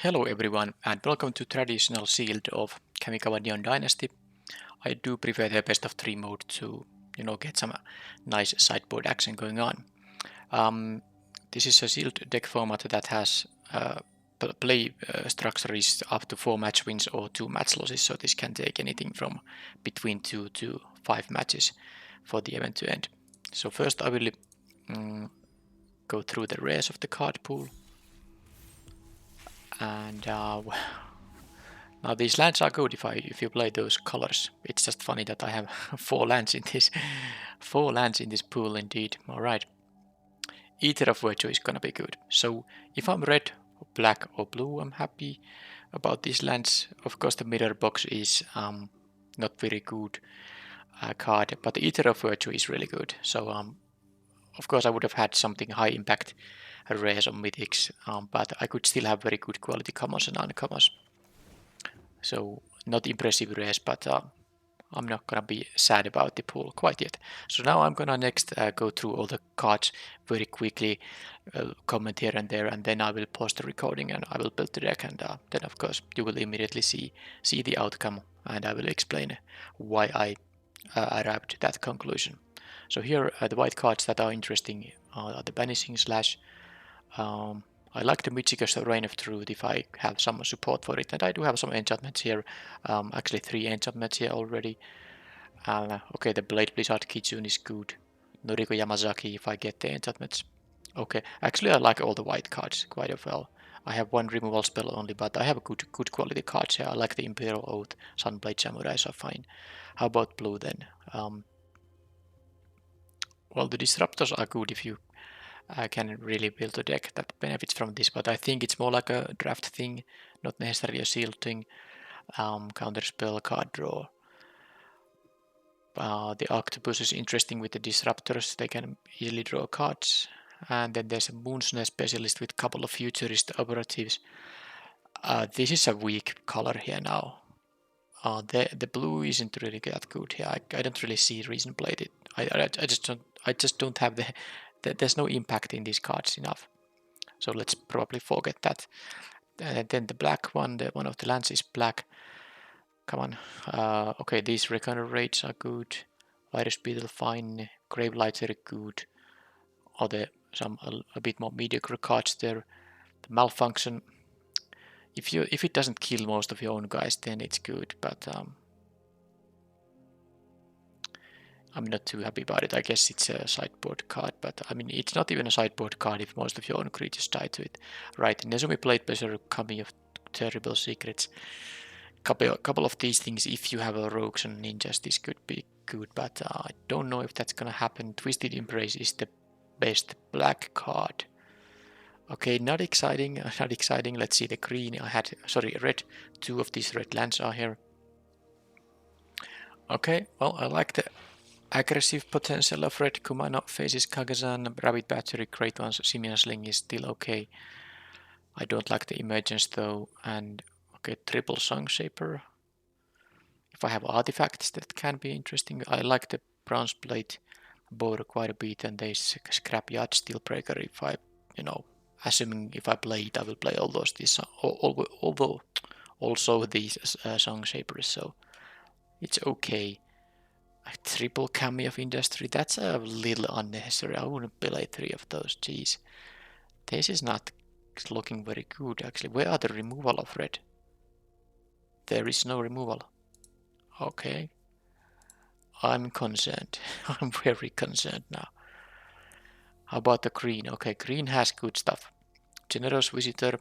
Hello everyone and welcome to traditional sealed of Kamigawa Neon Dynasty. I do prefer the best of 3 mode to get some nice sideboard action going on. This is a sealed deck format that has play structure is up to 4 match wins or 2 match losses, so this can take anything from between 2 to 5 matches for the event to end. So first I will go through the rares of the card pool, and now these lands are good if you play those colors. It's just funny that I have 4 lands in this pool indeed. All right, either of which is gonna be good. So if I'm red, black, or blue, I'm happy about these lands. Of course, the mirror box is not very good card, but the Ether of Virtue is really good. So of course, I would have had something high impact rares or mythics, but I could still have very good quality commons and uncommons. So not impressive race, but I'm not gonna be sad about the pool quite yet. So now I'm gonna next go through all the cards very quickly, comment here and there, and then I will pause the recording and I will build the deck, and then of course you will immediately see the outcome, and I will explain why I arrived to that conclusion. So here the white cards that are interesting are the Banishing Slash. I like the Mythicus Reign of Truth if I have some support for it, and I do have some enchantments here, actually 3 enchantments here already. Okay, the Blade Blizzard Kitsune is good. Noriko Yamazaki if I get the enchantments. Okay, actually I like all the white cards quite well. I have 1 removal spell only, but I have good quality cards here. I like the Imperial Oath, Sunblade Samurai are fine. How about blue then? Well, the Disruptors are good if you can really build a deck that benefits from this, but I think it's more like a draft thing, not necessarily a sealed thing. Counter spell, card draw. The Octopus is interesting with the Disruptors, they can easily draw cards. And then there's a Moonsnare Specialist with a couple of Futurist Operatives. This is a weak color here now. The blue isn't really that good here. I don't really see reason played it. I just don't have there's no impact in these cards enough. So let's probably forget that. Then the black one, one of the lands is black. Come on. Okay, these Reckoner Raids are good. Virus Beetle fine. Gravelighter good. Or some a bit more mediocre cards there. The Malfunction. If it doesn't kill most of your own guys, then it's good. But I'm not too happy about it. I guess it's a sideboard card, but I mean it's not even a sideboard card if most of your own creatures die to it. Right, Nezumi Blade Berserker coming of terrible secrets. Couple of these things, if you have a rogues and ninjas, this could be good, but I don't know if that's gonna happen. Twisted Embrace is the best black card. Okay, not exciting, not exciting. Let's see the green. Red. 2 of these red lands are here. Okay, well, I like the aggressive potential of red. Kumano faces Kagazan, Rabbit Battery, Great Ones, Simian Sling is still okay. I don't like the emergence though, and okay, triple Song Shaper. If I have artifacts that can be interesting, I like the Bronze Blade Boar quite a bit, and there's Scrapyard Steelbreaker if I, assuming if I play it, I will play all those, although also these Song Shapers, so it's okay. A triple Kami of Industry, that's a little unnecessary. I wouldn't play 3 of those, jeez. This is not looking very good actually. Where are the removal of red? There is no removal. Okay. I'm concerned. I'm very concerned now. How about the green? Okay, green has good stuff. Generous Visitor.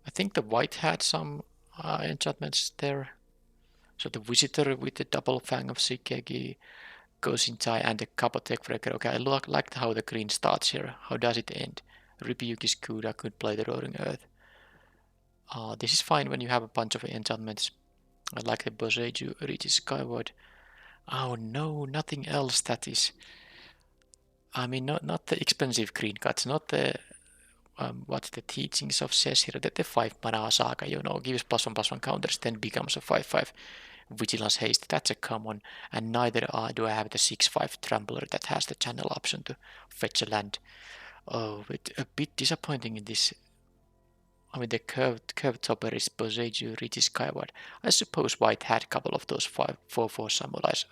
I think the white had some enchantments there. So the Visitor with the double Fang of Shigeki, Gozintai, and the Kapotek Breaker. Okay, I liked how the green starts here. How does it end? Rebuke is good. I could play the Roaring Earth. This is fine when you have a bunch of enchantments. I like the Boseiju reaches skyward. Oh no, nothing else that is. I mean, not the expensive green cards, not the what's the teachings of Cesir, that the 5 mana saga, gives +1/+1 counters, then becomes a 5/5 vigilance haste. That's a common, and neither do I have the 6/5 trampler that has the channel option to fetch a land. Oh, it's a bit disappointing in this. I mean, the curved topper is Boseiju reaches skyward. I suppose white had a couple of those 4/4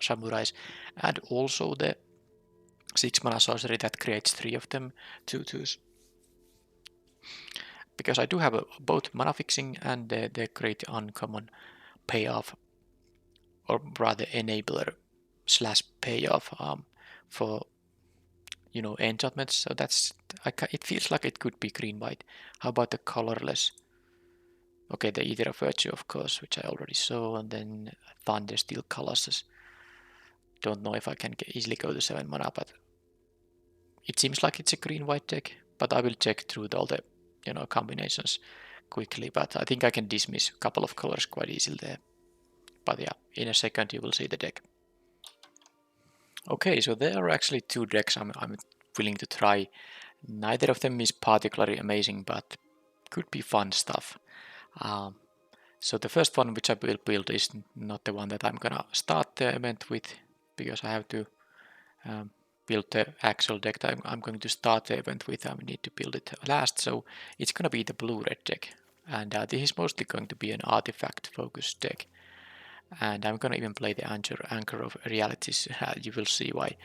samurais, and also the 6 mana sorcery that creates 3 of them 2/2s. Because I do have both mana fixing and the great uncommon payoff, or rather enabler slash payoff for enchantments. So that's it feels like it could be green white. How about the colorless? Okay, the Ether of Virtue, of course, which I already saw, and then Thundersteel Colossus. Don't know if I can easily go to 7 mana, but it seems like it's a green-white deck. But I will check through all the combinations quickly. But I think I can dismiss a couple of colors quite easily there. But yeah, in a second you will see the deck. Okay, so there are actually 2 decks I'm willing to try. Neither of them is particularly amazing, but could be fun stuff. So the first one which I will build is not the one that I'm gonna start the event with, because I have to build the actual deck that I'm going to start the event with. I need to build it last, so it's gonna be the blue-red deck. And this is mostly going to be an artifact-focused deck. And I'm gonna even play the Anchor of Realities. You will see why.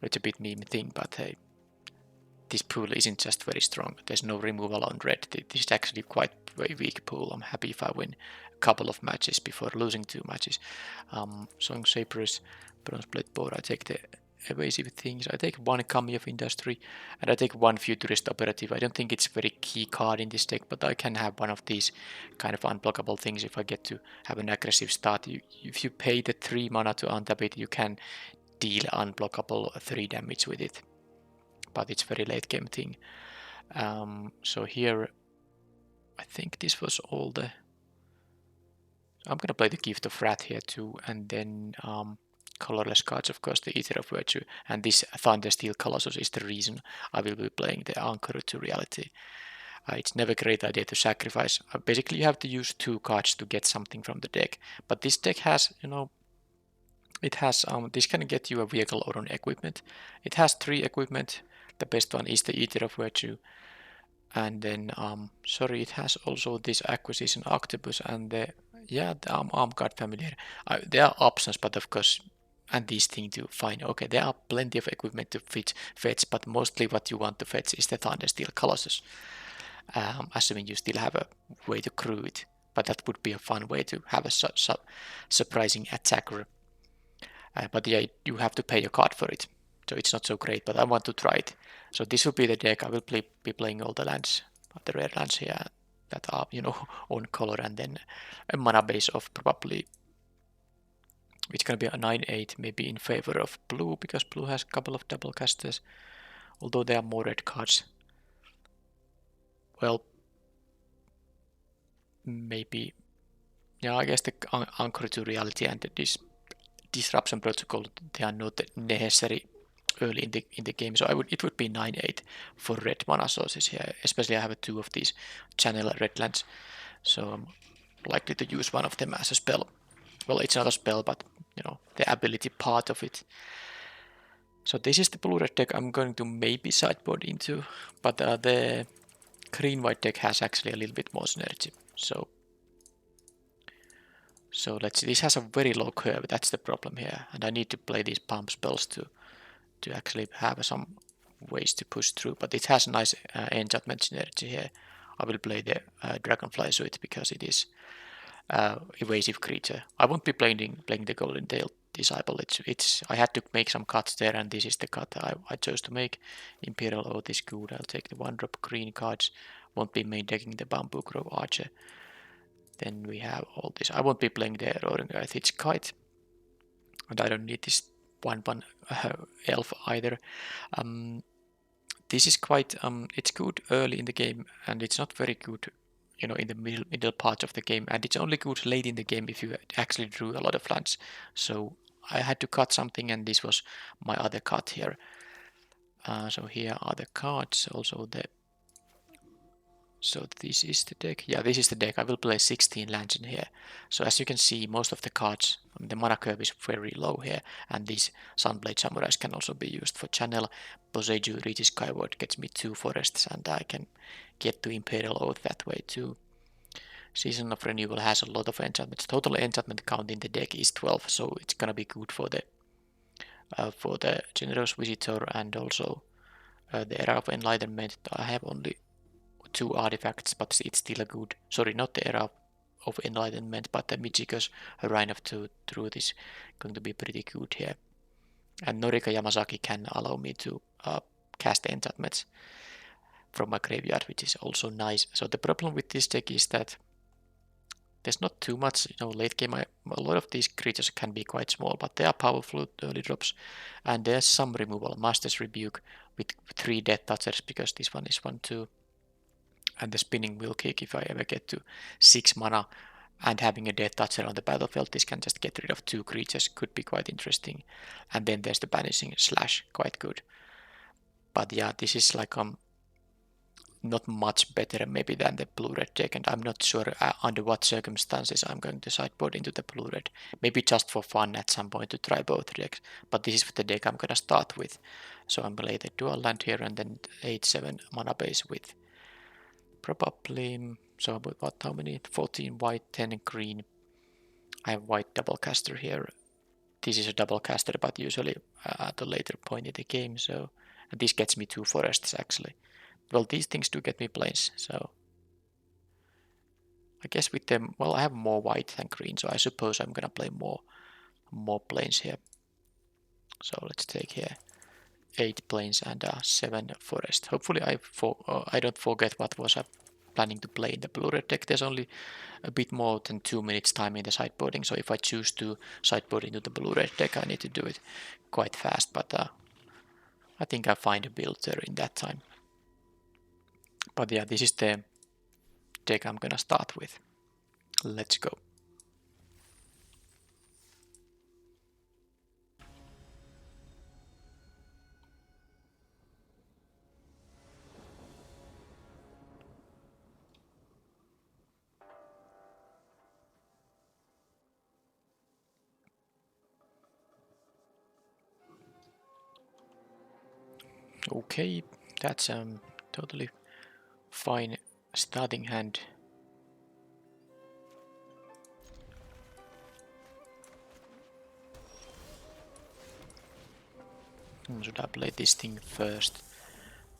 It's a bit meme thing, but hey, this pool isn't just very strong. There's no removal on red. This is actually quite very weak pool. I'm happy if I win a couple of matches before losing 2 matches. Song Saber's Bronze Blade board. I take the evasive things. I take 1 Kami of Industry, and I take 1 Futurist Operative. I don't think it's a very key card in this deck, but I can have one of these kind of unblockable things if I get to have an aggressive start. If you pay the 3 mana to untap it, you can deal unblockable 3 damage with it. But it's very late game thing. So here, I think this was all the... I'm gonna play the Gift of Wrath here too, and then colorless cards, of course, the Ether of Virtue, and this Thundersteel Colossus is the reason I will be playing the Anchor to Reality. It's never a great idea to sacrifice. Basically, you have to use 2 cards to get something from the deck, but this deck has, it has, this can get you a vehicle or an equipment. It has 3 equipment. The best one is the Ether of Virtue. And then, sorry, it has also this Acquisition Octopus and the Arm Guard Familiar. There are options, but of course, and these things to find. Okay, there are plenty of equipment to fetch, but mostly what you want to fetch is the Thundersteel Colossus. Assuming you still have a way to crew it, but that would be a fun way to have a surprising attacker. But yeah, you have to pay a card for it, so it's not so great, but I want to try it. So this will be the deck. I will be playing all the lands, the rare lands here that are, on color, and then a mana base of probably, it's gonna be a 9/8, maybe in favor of blue, because blue has a couple of double casters, although there are more red cards. Well, maybe, yeah, I guess the Anchor to Reality and this Disruption Protocol, they are not necessary early in the game, so it would be 9/8 for red mana sources here. Especially I have 2 of these channel red lands, so I'm likely to use one of them as a spell. Well, it's not a spell, but the ability part of it. So this is the blue red deck I'm going to maybe sideboard into, but the green white deck has actually a little bit more synergy. So let's see. This has a very low curve. That's the problem here, and I need to play these pump spells to actually have some ways to push through. But it has a nice enchantment synergy here. I will play the Dragonfly Suit because it is evasive creature. I won't be playing the Golden Tail Disciple. I had to make some cuts there, and this is the cut I chose to make. Imperial Oath is good. I'll take the 1-drop green cards. Won't be main decking the Bamboo Grove Archer. Then we have all this. I won't be playing the Roaring Earth. It's Kite, and I don't need this 1/1 elf either. This is quite it's good early in the game, and it's not very good in the middle part of the game, and it's only good late in the game if you actually drew a lot of lands. So I had to cut something, and this was my other cut here. So here are the cards, also the So this is the deck. Yeah, this is the deck. I will play 16 lands in here. So as you can see, most of the cards, the mana curve is very low here, and these Sunblade Samurais can also be used for channel. Boseiju reaches Skyward, gets me 2 forests, and I can get to Imperial Oath that way too. Season of Renewal has a lot of enchantments. Total enchantment count in the deck is 12, so it's gonna be good for the Generous Visitor and also the Era of Enlightenment. I have only 2 artifacts, but it's still a good. Sorry, not the Era of Enlightenment, but the Michiko's Reign of Truth is going to be pretty good here. And Norika Yamasaki can allow me to cast enchantments from my graveyard, which is also nice. So the problem with this deck is that there's not too much, late game. A lot of these creatures can be quite small, but they are powerful early drops. And there's some removal. Master's Rebuke with 3 Death Touchers, because this one is 1-2. And the Spinning Wheel Kick, if I ever get to 6 mana and having a Death Toucher on the battlefield, this can just get rid of 2 creatures, could be quite interesting. And then there's the Banishing Slash, quite good. But yeah, this is like not much better maybe than the blue-red deck, and I'm not sure under what circumstances I'm going to sideboard into the blue-red. Maybe just for fun at some point to try both decks, but this is the deck I'm gonna start with. So I'm gonna play the dual land here and then 8-7 mana base with probably, so about how many? 14 white, 10 green. I have white double caster here. This is a double caster, but usually at a later point in the game, so and this gets me 2 forests actually. Well, these things do get me plains, so I guess with them, well, I have more white than green, so I suppose I'm gonna play more plains here. So let's take here 8 plains and 7 forest. Hopefully I don't forget what was I planning to play in the blue-red deck. There's only a bit more than 2 minutes time in the sideboarding, so if I choose to sideboard into the blue-red deck, I need to do it quite fast, but I think I'll find a build there in that time. But yeah, this is the deck I'm gonna start with. Let's go. Okay, that's totally fine starting hand. Should I play this thing first,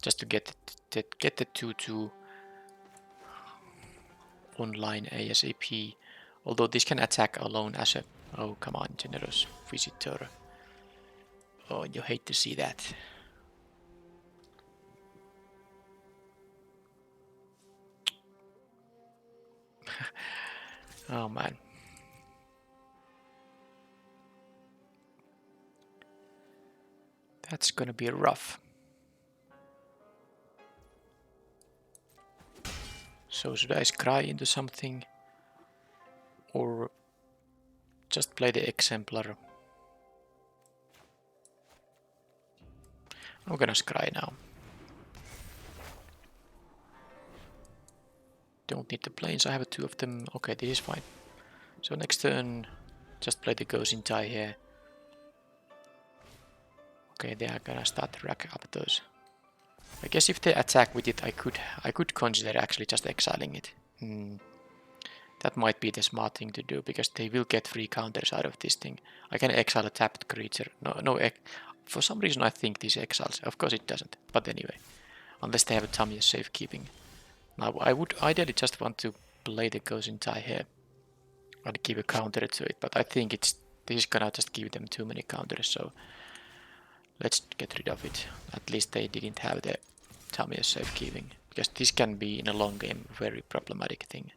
just to get the 2-2 online ASAP? Although this can attack alone as a... Oh, come on, Generous Visitor. Oh, you hate to see that. Oh man. That's gonna be rough. So should I scry into something? Or just play the Exemplar? I'm gonna scry now. Don't need the planes, I have 2 of them. Okay, this is fine. So next turn, just play the Ghost in tie here. Okay, they are gonna start to rack up those. I guess if they attack with it, I could consider actually just exiling it. That might be the smart thing to do, because they will get 3 counters out of this thing. I can exile a tapped creature. No, for some reason I think this exiles. Of course it doesn't, but anyway. Unless they have a Tamiya safekeeping. Now I would ideally just want to play the Ghost in tie here and give a counter to it, but I think this is gonna just give them too many counters, so let's get rid of it. At least they didn't have the Tamiya safekeeping, because this can be in a long game a very problematic thing.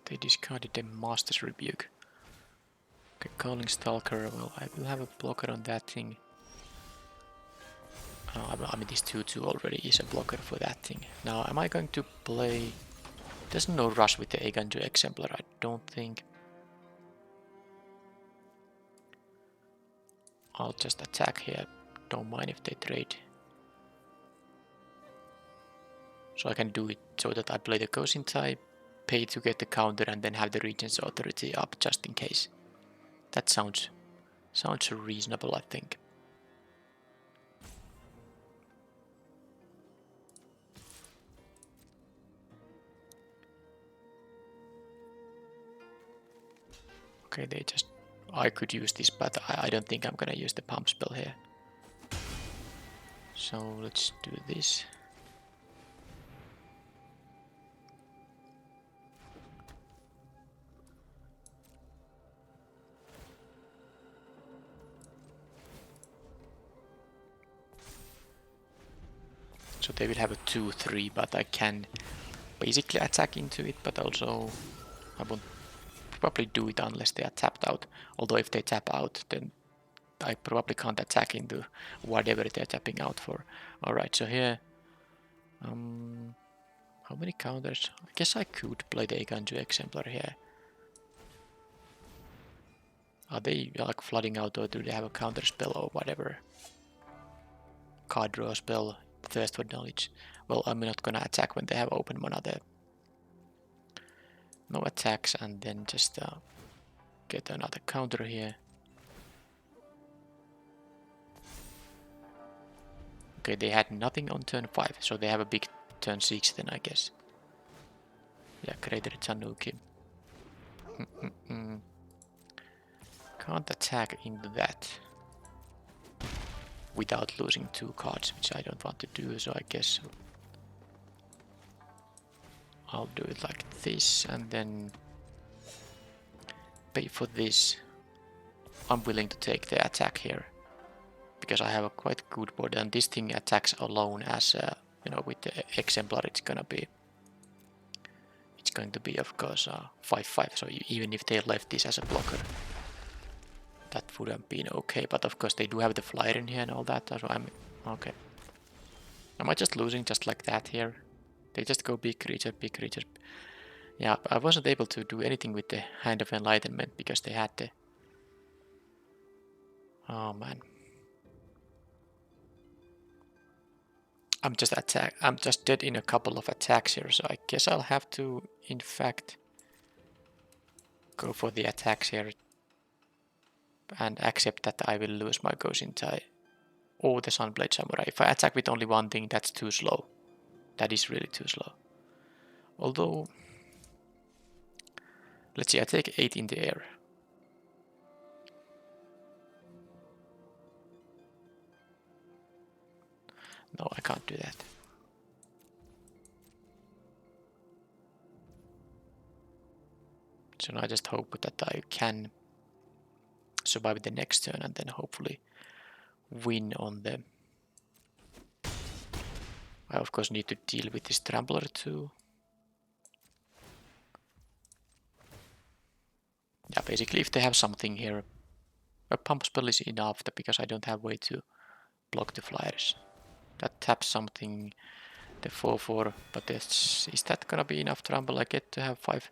They discarded the Master's Rebuke. Okay, Calling Stalker, well, I will have a blocker on that thing. I mean, this 2-2 already is a blocker for that thing. Now, am I going to play... There's no rush with the Aegon to Exemplar, I don't think. I'll just attack here. Don't mind if they trade. So I can do it so that I play the Gosin type, pay to get the counter, and then have the Regent's Authority up just in case. That sounds reasonable, I think. Okay, they just... I could use this, but I don't think I'm gonna use the pump spell here. So let's do this. So they will have a 2-3, but I can basically attack into it, but also I won't probably do it unless they are tapped out. Although if they tap out, then I probably can't attack into whatever they're tapping out for. Alright, so here... how many counters? I guess I could play the Iganju Exemplar here. Are they like flooding out, or do they have a counter spell or whatever? Card draw spell, thirst for knowledge. Well, I'm not gonna attack when they have open mana there. No attacks, and then just get another counter here. Okay, they had nothing on turn 5, so they have a big turn 6 then, I guess. Yeah, Greater Tanuki. Can't attack into that without losing 2 cards, which I don't want to do, so I guess I'll do it like this, and then pay for this. I'm willing to take the attack here, because I have a quite good board, and this thing attacks alone as, you know, with the Exemplar it's going to be of course 5-5, so even if they left this as a blocker, that would have been okay, but of course they do have the flyer in here and all that, so I'm okay. Am I just losing just like that here? They just go big creature, big creature. Yeah, I wasn't able to do anything with the Hand of Enlightenment because they had the... Oh man. I'm just dead in a couple of attacks here, so I guess I'll have to, in fact, go for the attacks here and accept that I will lose my Gosintai or the Sunblade Samurai. If I attack with only one thing, that's too slow. That is really too slow. Although, let's see, I take 8 in the air. No, I can't do that. So now I just hope that I can survive the next turn and then hopefully win on them. I of course need to deal with this Trampler too. Yeah, basically if they have something here, a pump spell is enough because I don't have way to block the flyers. That taps something, the 4-4, but is that gonna be enough Trample? I get to have 5.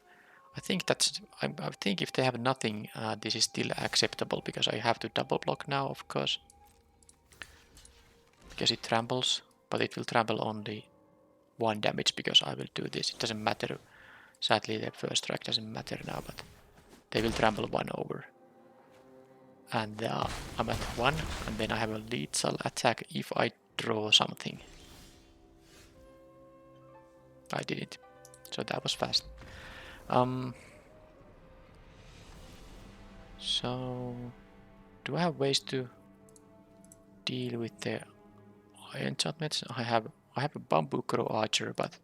I think if they have nothing, this is still acceptable because I have to double block now, of course. Because it tramples, but it will trample only 1 damage because I will do this. It doesn't matter. Sadly, the first strike doesn't matter now, but they will trample 1 over. And I'm at 1, and then I have a lethal attack if I draw something. I didn't, so that was fast. So, do I have ways to deal with the enchantments? I have a Bamboo Crow Archer, but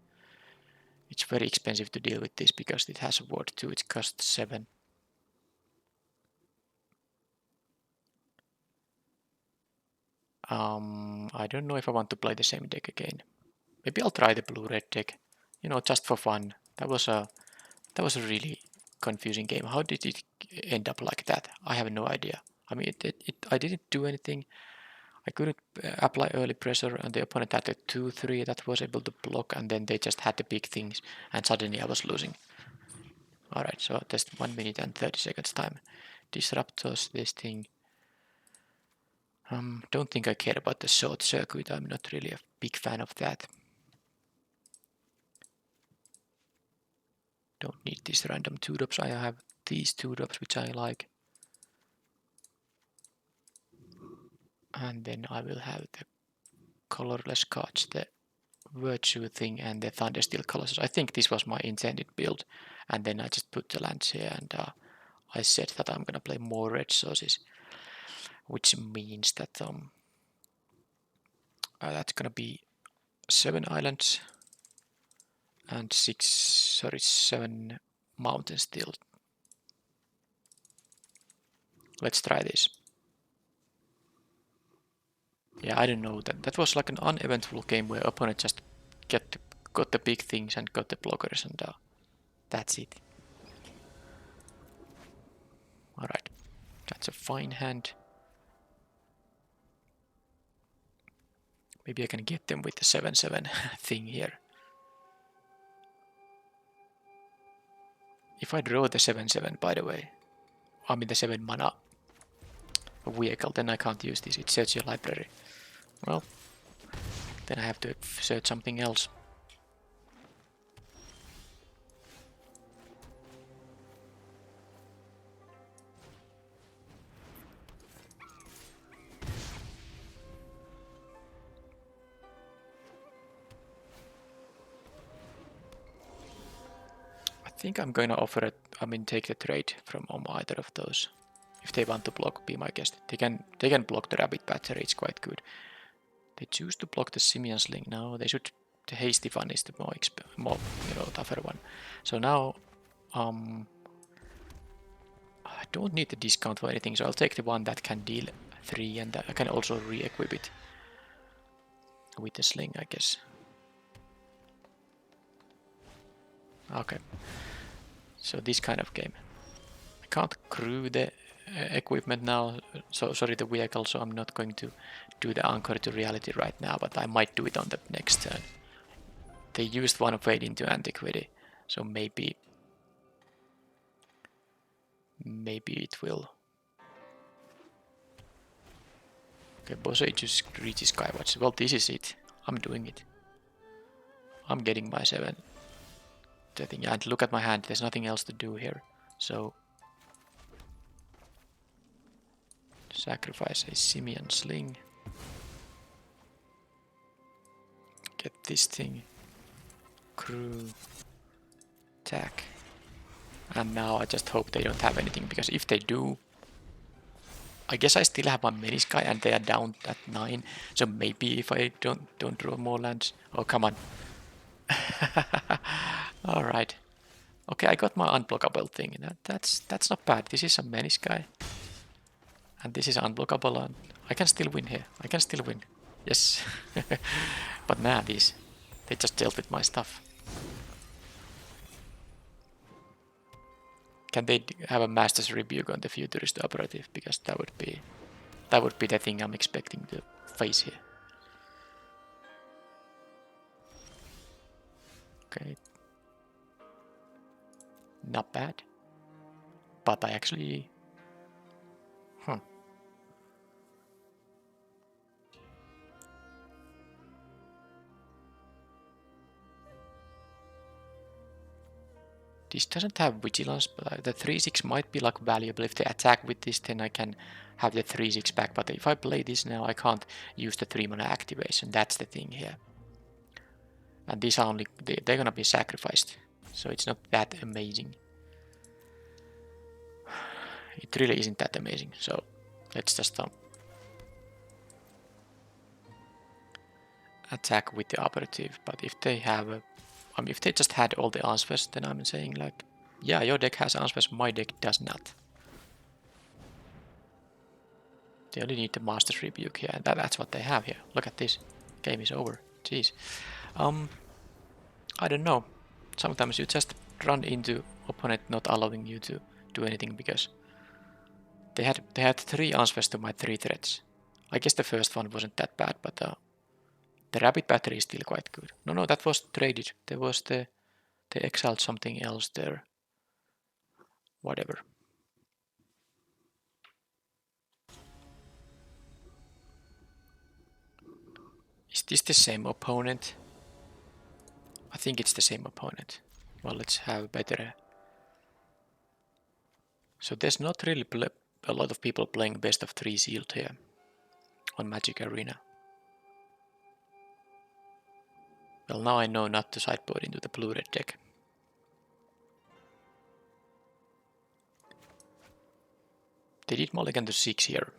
it's very expensive to deal with this because it has a ward 2, it costs 7. I don't know if I want to play the same deck again. Maybe I'll try the blue-red deck, you know, just for fun. That was a really confusing game. How did it end up like that? I have no idea. I mean, I didn't do anything. I couldn't apply early pressure, and the opponent had a 2-3 that was able to block, and then they just had the big things, and suddenly I was losing. Alright, so just 1 minute and 30 seconds time. Disruptors, this thing. Don't think I care about the short circuit. I'm not really a big fan of that. Don't need these random 2-drops. I have these 2-drops which I like. And then I will have the colorless cards, the Virtue thing and the Thundersteel Colossus. I think this was my intended build. And then I just put the lands here and I said that I'm gonna play more red sources. Which means that that's gonna be 7 islands and 7 mountains still. Let's try this. Yeah, I don't know. That was like an uneventful game where opponent just got the big things and got the blockers and that's it. Alright, that's a fine hand. Maybe I can get them with the 7/7 thing here. If I draw the 7/7, by the way, I mean the 7 mana vehicle, then I can't use this. It searches your library. Well, then I have to search something else. I think I'm going to offer it, take the trade from either of those. If they want to block, be my guest. They can block the rabbit battery, it's quite good. They choose to block the Simian Sling. Now they should. The hasty one is the more tougher one. So now I don't need the discount for anything, so I'll take the one that can deal 3 and I can also re-equip it with the sling, I guess. Okay. So this kind of game. I can't crew the equipment now, so sorry, the vehicle, so I'm not going to do the anchor to reality right now, but I might do it on the next turn. They used one fade into antiquity, so maybe it will. Okay, Bose just reaches Skywatch. Well, this is it. I'm doing it. I'm getting my 7. The thing, and look at my hand, there's nothing else to do here. So sacrifice a Simian Sling. Get this thing. Crew. Attack. And now I just hope they don't have anything, because if they do, I guess I still have my Menisky and they are down at 9. So maybe if I don't draw more lands. Oh, come on. Alright. Okay, I got my unblockable thing. That's not bad. This is a Menisky. And this is unblockable. And I can still win here. I can still win. Yes. But man, they just dealt with my stuff. Can they have a Master's Rebuke on the Futurist Operative? Because that would be the thing I'm expecting to face here. Okay. Not bad. But I actually... This doesn't have Vigilance, but the 3/6 might be like valuable. If they attack with this, then I can have the 3/6 back. But if I play this now, I can't use the 3 mana activation. That's the thing here. And these are only... they're gonna be sacrificed. So it's not that amazing. It really isn't that amazing. So let's just attack with the operative. But if they have if they just had all the answers, then I'm saying like, yeah, your deck has answers, my deck does not. They only need the Master's Rebuke here, and that's what they have here. Look at this. Game is over. Jeez. I don't know. Sometimes you just run into opponent not allowing you to do anything because they had 3 answers to my 3 threats. I guess the first one wasn't that bad, but the rabbit battery is still quite good. No, that was traded. There was they exiled something else there. Whatever. this the same opponent? I think it's the same opponent. Well, let's have better. So there's not really a lot of people playing best of 3 sealed here on Magic Arena. Well, now I know not to sideboard into the blue-red deck. They did mulligan to 6 here.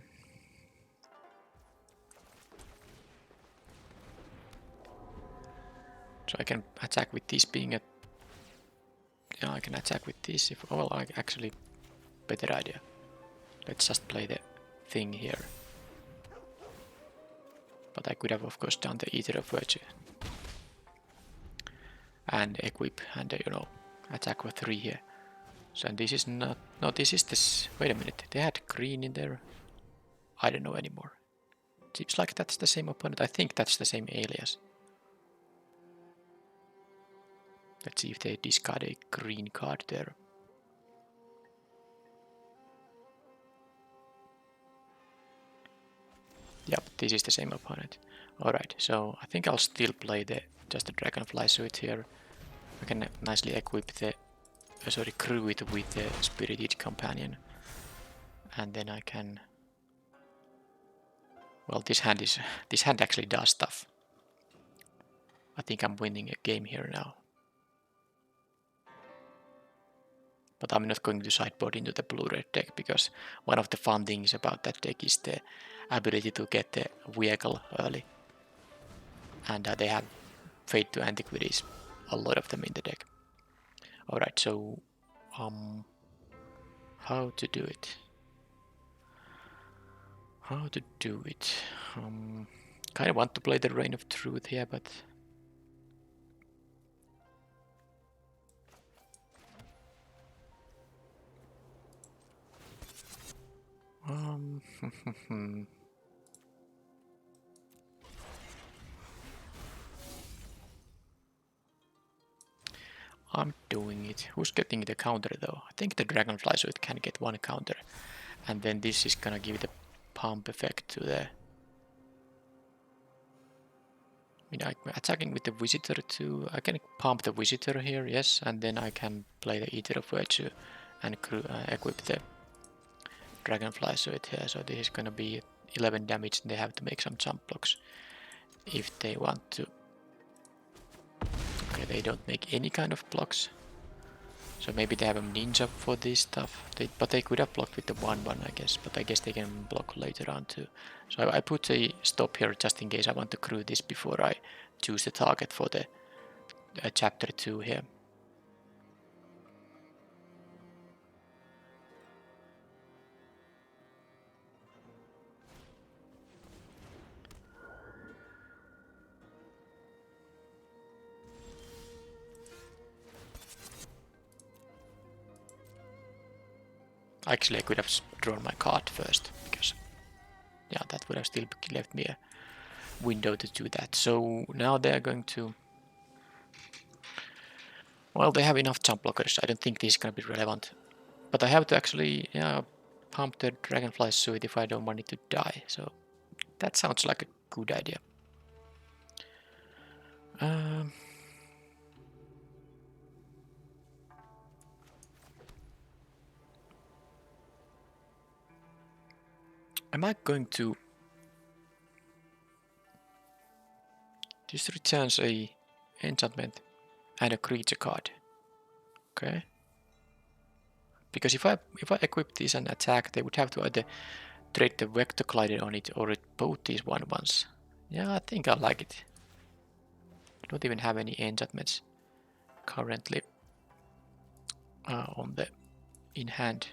So I can attack with this being a... Yeah, I can attack with this if... Oh, well, actually, better idea. Let's just play the thing here. But I could have, of course, done the Ether of Virtue. And equip, and you know, attack for 3 here. So and this is not... No, this is this... Wait a minute, they had green in there. I don't know anymore. Seems like that's the same opponent. I think that's the same alias. Let's see if they discard a green card there. Yep, this is the same opponent. Alright, so I think I'll still play just the Dragonfly suit here. I can nicely equip the... crew it with the Spirited Companion. And then I can... Well, this hand actually does stuff. I think I'm winning a game here now. But I'm not going to sideboard into the blue-red deck because one of the fun things about that deck is the ability to get the vehicle early. And they have Fate to Antiquities, a lot of them in the deck. Alright, so how to do it? How to do it? Kind of want to play the Reign of Truth here, but... I'm doing it. Who's getting the counter though? I think the Dragonfly so it can get 1 counter. And then this is gonna give the pump effect to the... I mean, I'm attacking with the Visitor too. I can pump the Visitor here, yes. And then I can play the Ether of Virtue and equip the Dragonfly suit here. So this is gonna be 11 damage and they have to make some jump blocks if they want to. Okay, they don't make any kind of blocks. So maybe they have a ninja for this stuff. But they could have blocked with the 1/1, I guess. But I guess they can block later on too. So I put a stop here just in case I want to crew this before I choose the target for the chapter 2 here. Actually, I could have drawn my card first, because yeah, that would have still left me a window to do that. So now they are going to... Well, they have enough jump blockers. I don't think this is going to be relevant. But I have to actually pump the Dragonfly suit if I don't want it to die. So that sounds like a good idea. Am I going to... This returns a enchantment and a creature card. Okay. Because if I equip this and attack, they would have to either trade the Vector Glider on it or both these 1/1s. Yeah, I think I like it. I don't even have any enchantments currently on the in hand.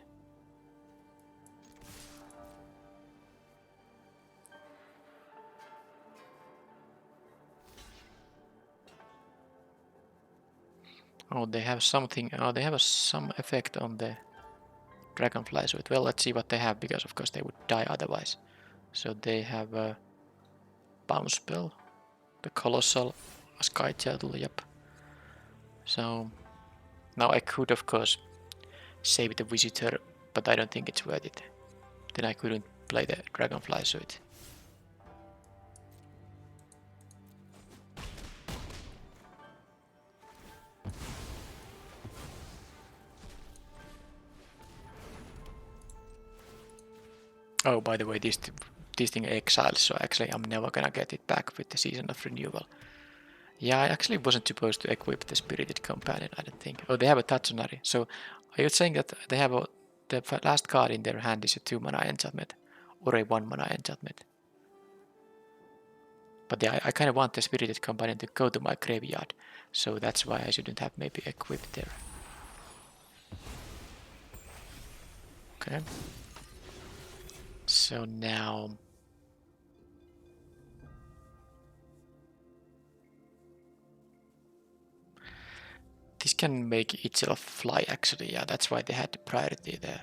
Oh, they have something. Oh, they have some effect on the Dragonfly suit. Well, let's see what they have, because of course they would die otherwise. So they have a bounce spell, the Colossal Sky Turtle. Yep. So now I could, of course, save the Visitor, but I don't think it's worth it. Then I couldn't play the Dragonfly suit. Oh, by the way, this thing exiled, so actually I'm never gonna get it back with the Season of Renewal. Yeah, I actually wasn't supposed to equip the Spirited Companion, I don't think. Oh, they have a Tatsunari. So are you saying that they have the last card in their hand is a 2-mana enchantment or a 1-mana enchantment? But yeah, I kind of want the Spirited Companion to go to my graveyard, so that's why I shouldn't have maybe equipped there. Okay. So now... this can make itself fly actually, yeah, that's why they had the priority there.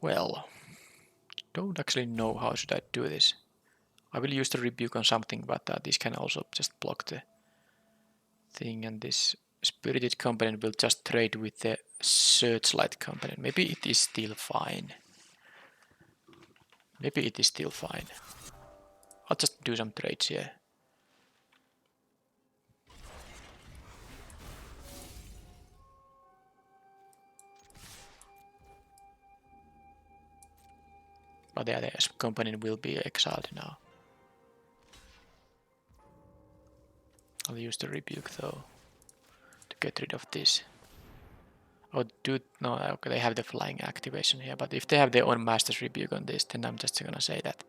Well, don't actually know how should I do this. I will use the rebuke on something, but this can also just block the thing, and this Spirited Companion will just trade with the Searchlight Companion. Maybe it is still fine. Maybe it is still fine. I'll just do some trades here. But yeah, the Companion will be exiled now. I'll use the rebuke though to get rid of this. Oh, dude, no, okay, they have the flying activation here, but if they have their own Master's Rebuke on this, then I'm just gonna say that.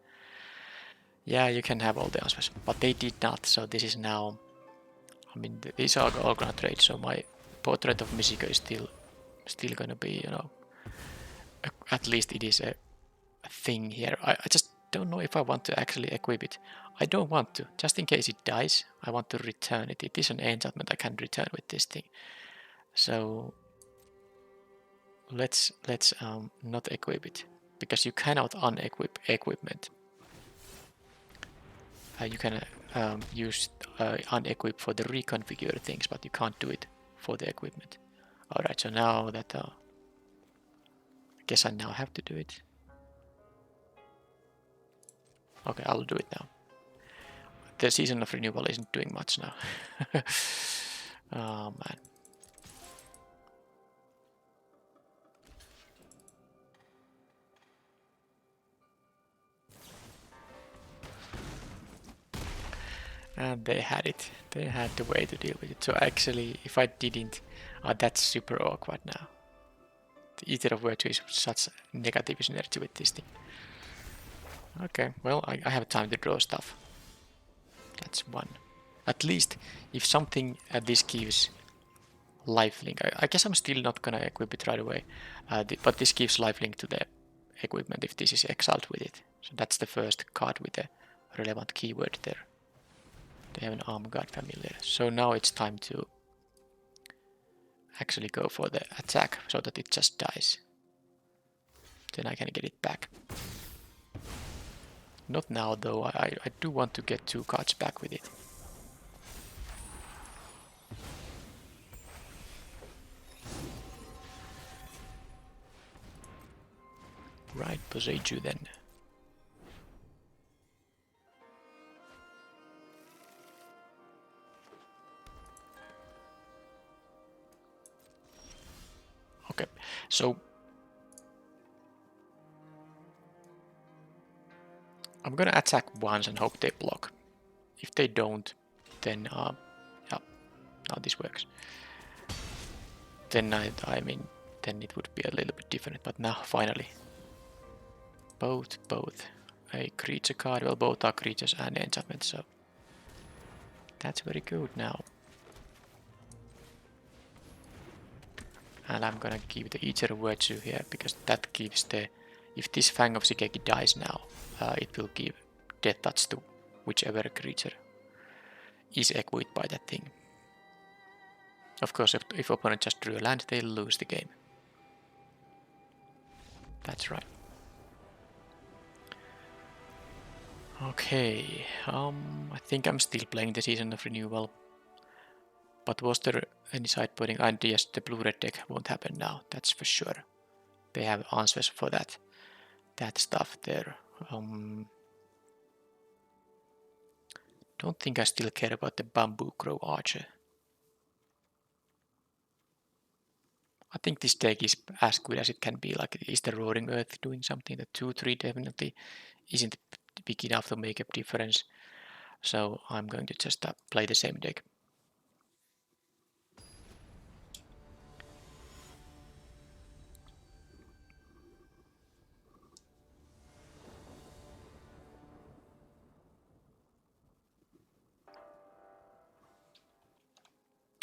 Yeah, you can have all the answers, but they did not, so this is now... I mean, these are all gonna trade, so my Portrait of Misika is still gonna be, you know... At least it is a thing here. I just don't know if I want to actually equip it. I don't want to. Just in case it dies, I want to return it. It is an enchantment I can return with this thing. So... let's not equip it, because you cannot unequip equipment. You can use unequip for the reconfigure things, but you can't do it for the equipment. Alright, so now that I guess I now have to do it. Okay, I'll do it now. The Season of Renewal isn't doing much now. Oh man. And they had it. They had the way to deal with it. So actually, if I didn't, that's super awkward now. The Eater of Virtue is such negative synergy with this thing. Okay, well, I have time to draw stuff. That's one. At least, if something this gives lifelink, I guess I'm still not gonna equip it right away, but this gives lifelink to the equipment if this is exiled with it. So that's the first card with a relevant keyword there. They have an Arm Guard Familiar. So now it's time to actually go for the attack so that it just dies. Then I can get it back. Not now though, I do want to get 2 cards back with it. Right, Poseiju then. Okay, so I'm gonna attack once and hope they block. If they don't, then yeah, now this works. Then I mean, then it would be a little bit different. But now finally, both a creature card. Well, both are creatures and enchantments, so that's very good now. And I'm gonna give the Eater of Virtue here because that gives the... if this Fang of Shigeki dies now, it will give Death Touch to whichever creature is equipped by that thing. Of course, if opponent just drew a land, they'll lose the game. That's right. Okay, I think I'm still playing the Season of Renewal. But was there any sideboarding? And yes, the blue-red deck won't happen now, that's for sure. They have answers for that stuff there. Don't think I still care about the Bamboo Crow Archer. I think this deck is as good as it can be. Like, is the Roaring Earth doing something? The 2-3 definitely isn't big enough to make a difference. So I'm going to just play the same deck.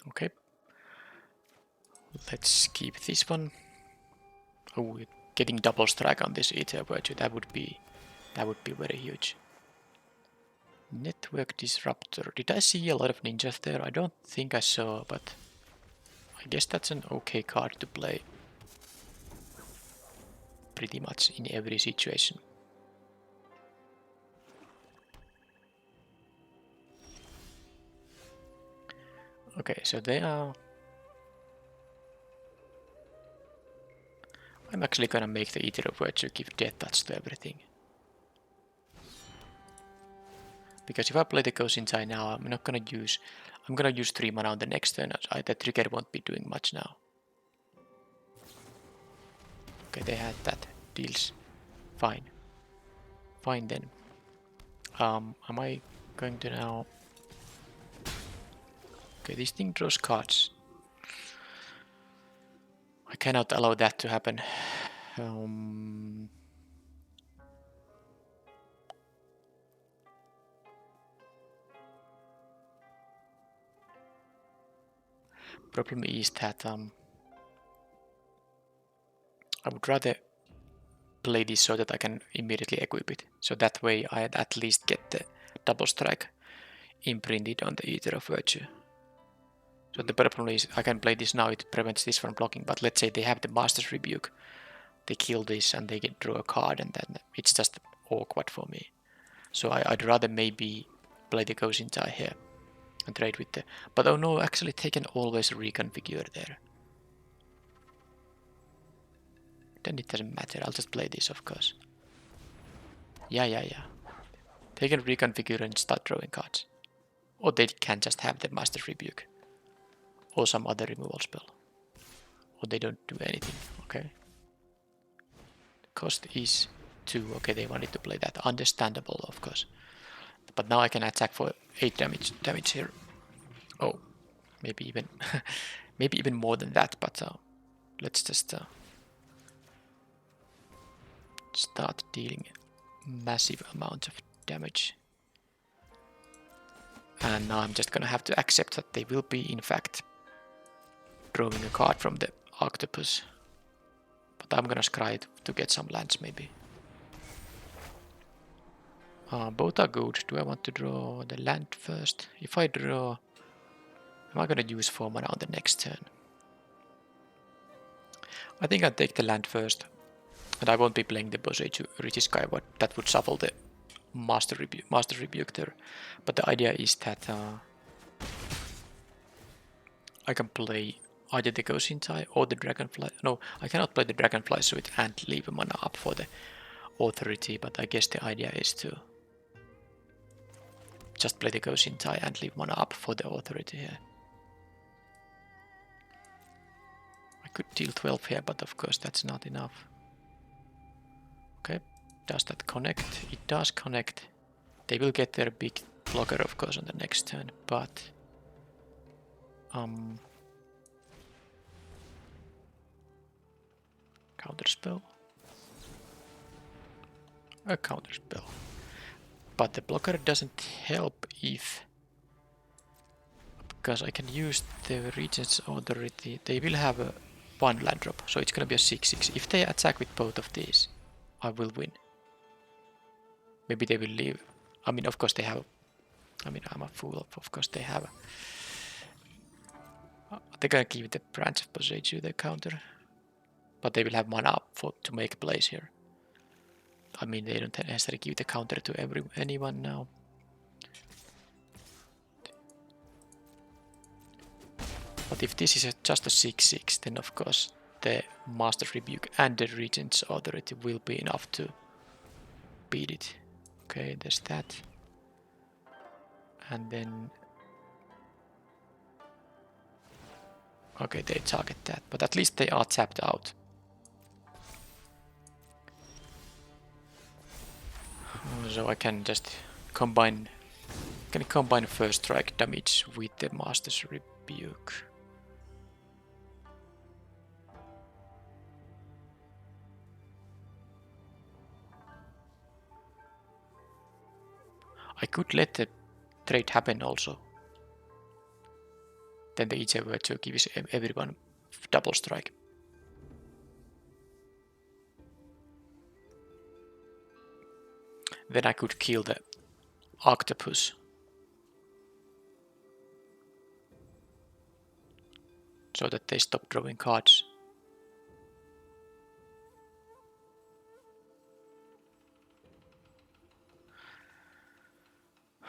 Okay. Let's keep this one. Oh, getting double strike on this Ether Virtue, that would be very huge. Network Disruptor. Did I see a lot of ninjas there? I don't think I saw, but I guess that's an okay card to play pretty much in every situation. Okay, so they are... I'm actually gonna make the Ether of Virtue give Death Touch to everything. Because if I play the Goushintai now, I'm gonna use 3 mana on the next turn. The trigger won't be doing much now. Okay, they had that. Deals. Fine. Fine then. Am I going to now... Okay, this thing draws cards. I cannot allow that to happen. Problem is that I would rather play this so that I can immediately equip it. So that way I at least get the double strike imprinted on the Ether of Virtue. So the problem is I can play this now, it prevents this from blocking, but let's say they have the Master's Rebuke. They kill this and they draw a card and then it's just awkward for me. So I'd rather maybe play the Goushintai here and trade with the... But oh no, actually they can always reconfigure there. Then it doesn't matter, I'll just play this of course. Yeah. They can reconfigure and start drawing cards. Or they can just have the Master Rebuke. Or some other removal spell. Or they don't do anything, okay. The cost is 2, okay, they wanted to play that. Understandable, of course. But now I can attack for 8 damage here. Oh, maybe even maybe even more than that, but let's just start dealing massive amount of damage. And now I'm just gonna have to accept that they will be in fact drawing a card from the octopus. But I'm gonna scry to get some lands maybe. Both are good. Do I want to draw the land first? If I draw... Am I gonna use 4 mana on the next turn? I think I'll take the land first. And I won't be playing the BO3 Richie Skyward. That would shuffle the Master Rebuke there. But the idea is that I can play either the Goushintai or the Dragonfly. No, I cannot play the Dragonfly Suit and leave a mana up for the Authority, but I guess the idea is to just play the Goushintai and leave mana up for the Authority here. I could deal 12 here, but of course that's not enough. Okay, does that connect? It does connect. They will get their big blocker of course on the next turn, but counterspell. A counterspell. But the blocker doesn't help if... Because I can use the Regent's Authority. They will have a 1 land drop, so it's gonna be a 6/6. If they attack with both of these, I will win. Maybe they will leave. I mean, of course they have... I mean, I'm a fool, of course they have... They're gonna give the Branch of Poseidu the counter. But they will have mana up to make plays here. I mean, they don't necessarily give the counter to anyone now. But if this is just a 6/6, then of course the Master Rebuke and the Regent's Authority will be enough to beat it. Okay, there's that. And then... Okay, they target that, but at least they are tapped out. So I can just combine first strike damage with the Master's Rebuke. I could let the trade happen also. Then the each virtue gives everyone double strike. Then I could kill the octopus. So that they stop drawing cards.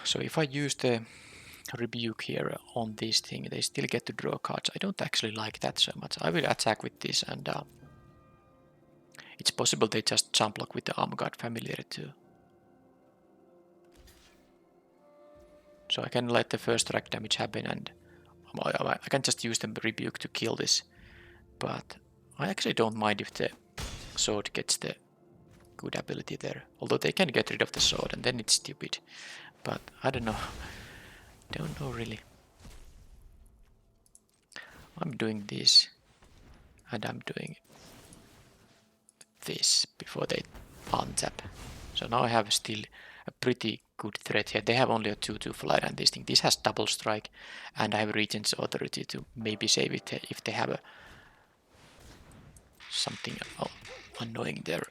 So if I use the rebuke here on this thing, they still get to draw cards. I don't actually like that so much. I will attack with this, and it's possible they just jump block with the Armor Guard Familiar too. So I can let the first strike damage happen, and I can just use the rebuke to kill this. But I actually don't mind if the sword gets the good ability there. Although they can get rid of the sword, and then it's stupid. But I don't know. Don't know really. I'm doing this, and I'm doing this before they untap. So now I have still a pretty good threat here. They have only a 2/2 flyer and this thing. This has double strike, and I have Regent's Authority to maybe save it if they have something annoying there.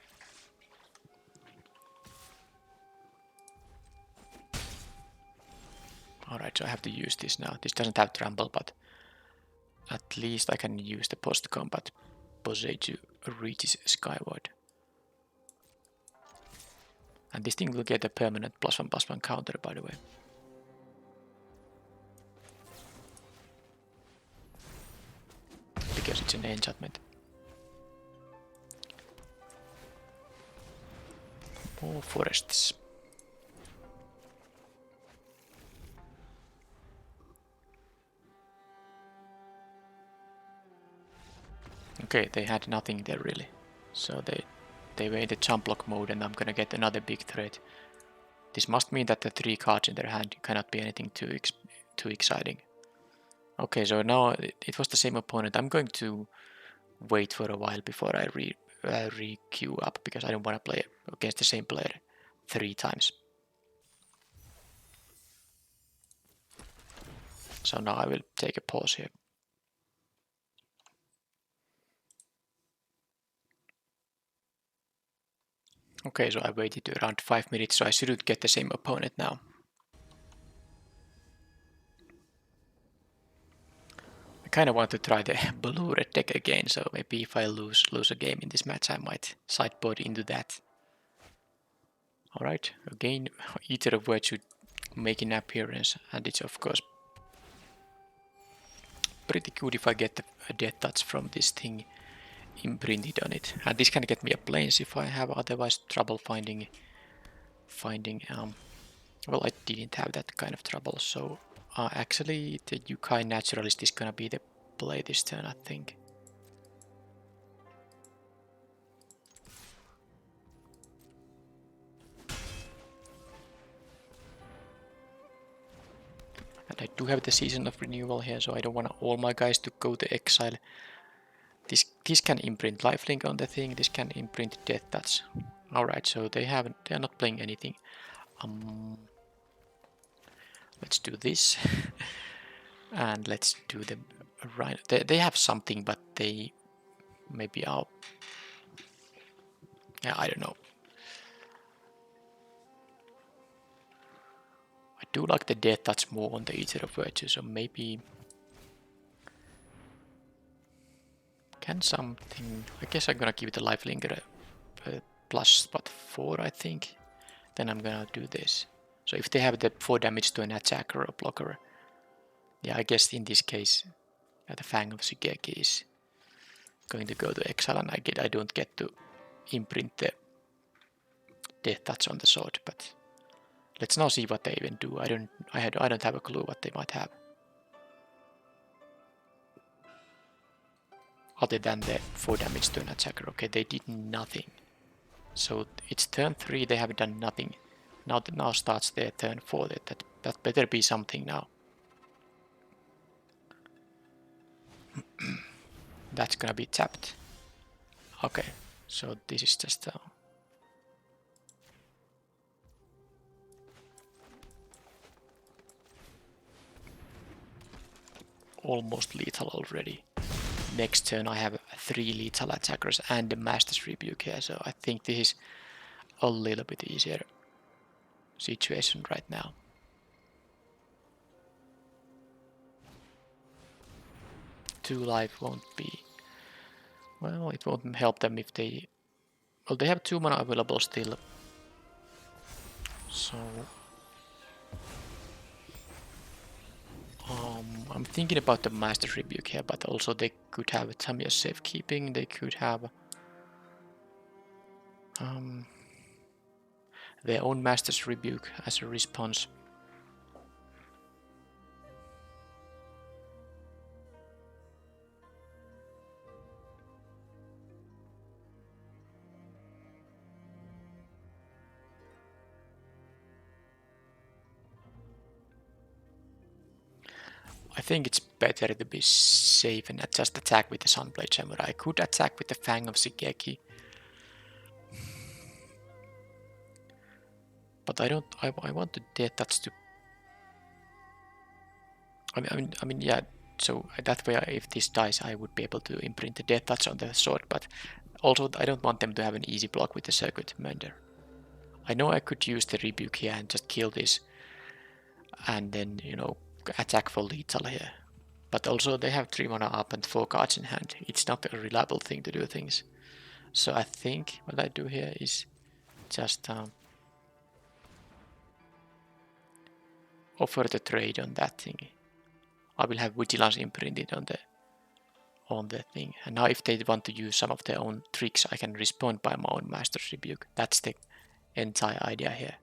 Alright, so I have to use this now. This doesn't have trample, but at least I can use the post-combat Posei to reach skyward. And this thing will get a permanent +1/+1 counter, by the way. Because it's an enchantment. More forests. Okay, they had nothing there really. So they were in the jump block mode, and I'm gonna get another big threat. This must mean that the 3 cards in their hand cannot be anything too exciting. Okay, so now it was the same opponent. I'm going to wait for a while before I re-queue up, because I don't want to play against the same player 3 times. So now I will take a pause here. Okay, so I waited around 5 minutes, so I shouldn't get the same opponent now. I kind of want to try the blue-red deck again, so maybe if I lose a game in this match, I might sideboard into that. Alright, again, Eater of Virtue making an appearance, and it's of course pretty good if I get a Death Touch from this thing imprinted on it. And this can get me a Plains if I have otherwise trouble finding well, I didn't have that kind of trouble, so actually the Yukai Naturalist is gonna be the play this turn, I think. And I do have the Season of Renewal here, so I don't want all my guys to go to exile. This can imprint Lifelink on the thing, this can imprint Death Touch. Alright, so they are not playing anything. Let's do this. And let's do the Rhino. They have something, but they maybe are... Yeah, I don't know. I do like the Death Touch more on the Eater of Virtue, so maybe... Can something... I guess I'm gonna give the Lifelinker a +4, I think. Then I'm gonna do this. So if they have the 4 damage to an attacker or blocker, yeah, I guess in this case, the Fang of Shigeki is going to go to exile, and I don't get to imprint the Death Touch on the sword, but Let's now see what they even do. I don't have a clue what they might have. Other than the 4 damage to an attacker. Okay, they did nothing. So it's turn 3, they have done nothing. Now starts their turn 4. That better be something now. That's gonna be tapped. Okay, so this is just almost lethal already. Next turn I have 3 lethal attackers and the Master's Rebuke here, so I think this is a little bit easier situation right now. Two life won't be... Well, it won't help them if they... Well, they have 2 mana available still. So... I'm thinking about the Master's Rebuke here, but also they could have Tamiya's Safekeeping, they could have... their own Master's Rebuke as a response. I think it's better to be safe and not just attack with the Sunblade Samurai. I could attack with the Fang of Shigeki. But I don't... I want the Death Touch to... I mean, yeah, so that way if this dies I would be able to imprint the Death Touch on the sword, but also I don't want them to have an easy block with the Circuit Mender. I know I could use the Rebuke here and just kill this and then, you know, attack for lethal here. But also they have 3 mana up and 4 cards in hand. It's not a reliable thing to do things. So I think what I do here is just offer the trade on that thing. I will have Vigilance imprinted on the thing. And now if they want to use some of their own tricks, I can respond by my own Master's Rebuke. That's the entire idea here.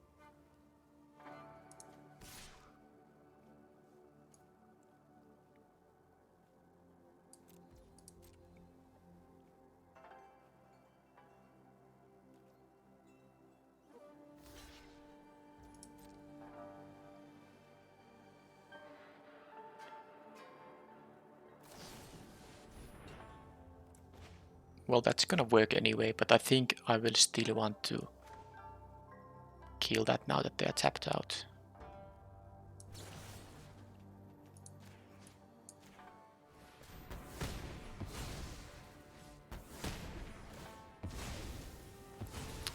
Well, that's gonna work anyway, but I think I will still want to kill that now that they are tapped out.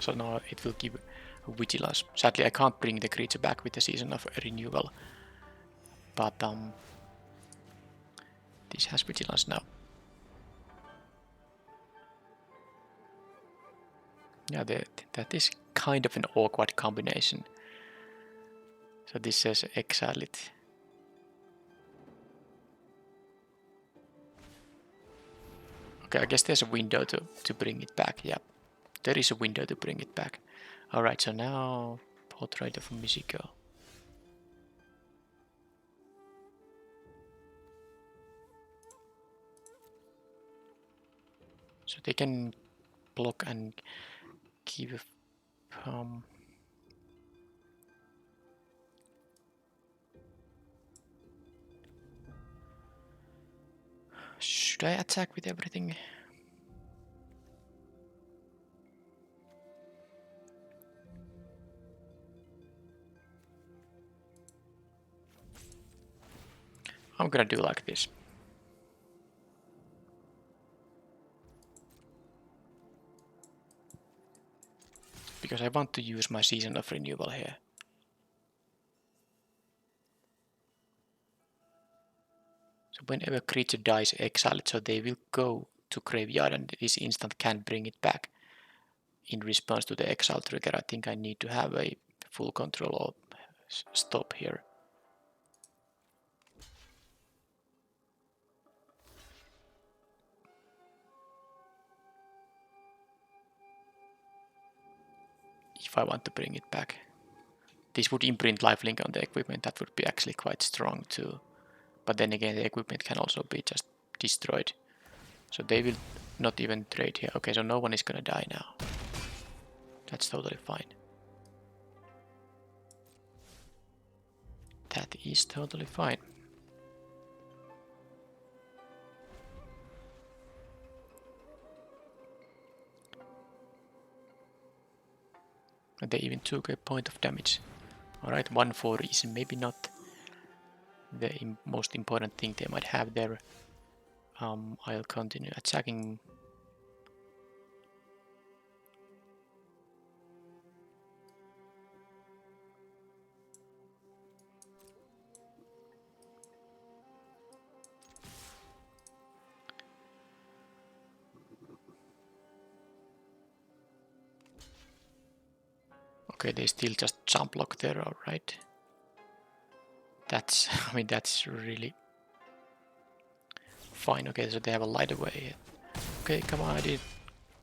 So now it will give Vigilance. Sadly, I can't bring the creature back with the Season of Renewal, but this has Vigilance now. Yeah, that is kind of an awkward combination. So this says exile it. Okay, I guess there's a window to bring it back. Yeah, there is a window to bring it back. Alright, so now Portrait of Michiko. So they can block and give should I attack with everything? I'm gonna do like this. Because I want to use my Season of Renewal here. So whenever creature dies, exile it, so they will go to graveyard and this instant can bring it back. In response to the exile trigger, I think I need to have a full control or stop here. If I want to bring it back. this would imprint lifelink on the equipment. That would be actually quite strong too. But then again, the equipment can also be just destroyed. So they will not even trade here. Okay, so no one is gonna die now. That's totally fine. That is totally fine. And they even took a point of damage. Alright, 1-4 is maybe not the most important thing they might have there. I'll continue attacking. Okay, they still just jump lock there, alright. That's, I mean, that's really fine. Okay, so they have a light away. Okay, come on,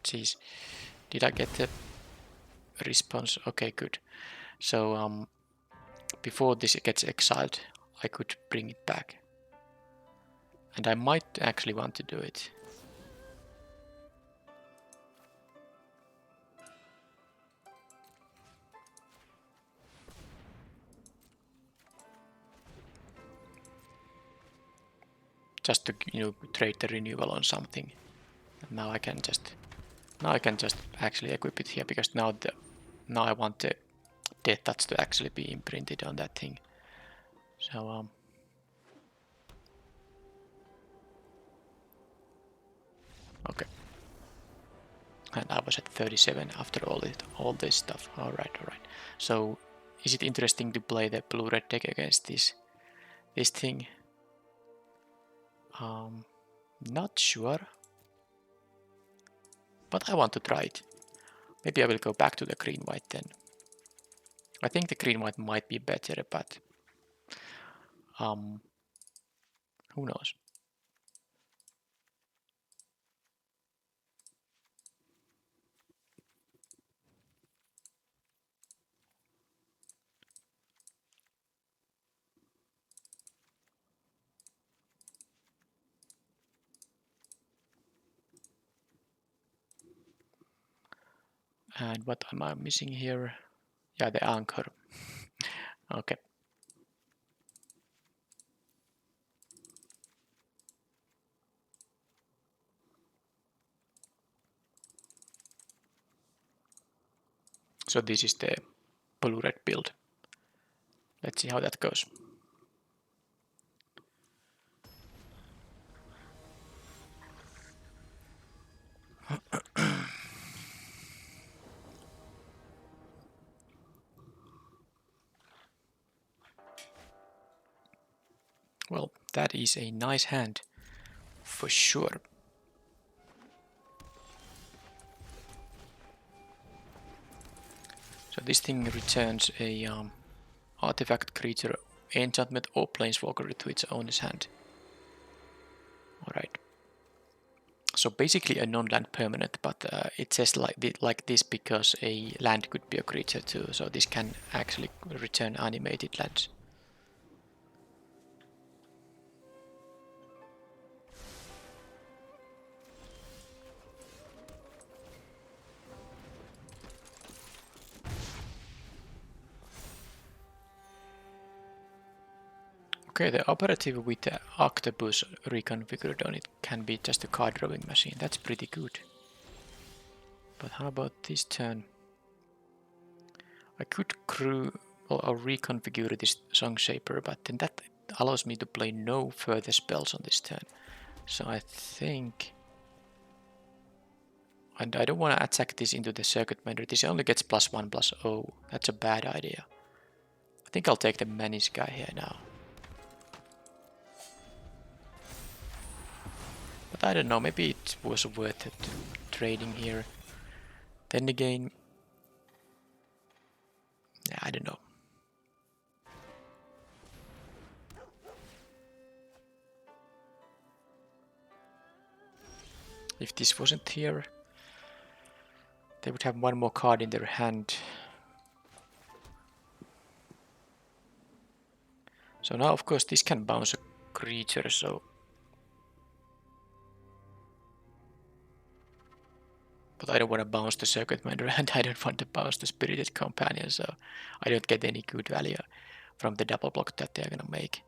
jeez. Did I get the response? Okay, good. So, before this gets exiled, I could bring it back. And I might actually want to do it. Just to, trade the renewal on something. And now I can just actually equip it here, because now I want the death touch to actually be imprinted on that thing. So okay. And I was at 37 after all this stuff. Alright. So is it interesting to play the blue-red deck against this thing? Not sure. But I want to try it. Maybe I will go back to the green-white then. I think the green-white might be better, but who knows? And what am I missing here? Yeah, the anchor. Okay. So this is the blue-red build. Let's see how that goes. Well, that is a nice hand, for sure. So this thing returns a artifact, creature, enchantment, or planeswalker to its owner's hand. Alright. So basically a non-land permanent, but it says like this because a land could be a creature too, so this can actually return animated lands. Okay, the operative with the octopus reconfigured on it can be just a card drawing machine. That's pretty good. But how about this turn? I could or reconfigure this Song Shaper, but then that allows me to play no further spells on this turn. So I think... And I don't want to attack this into the circuit mender. This only gets +1/+0. That's a bad idea. I think I'll take the Manish guy here now. But I don't know, maybe it was worth it trading here. Then again... Yeah, I don't know. If this wasn't here, they would have one more card in their hand. So now of course this can bounce a creature, so... But I don't want to bounce the Circuit Minder and I don't want to bounce the Spirited Companion, so I don't get any good value from the double block that they're gonna make.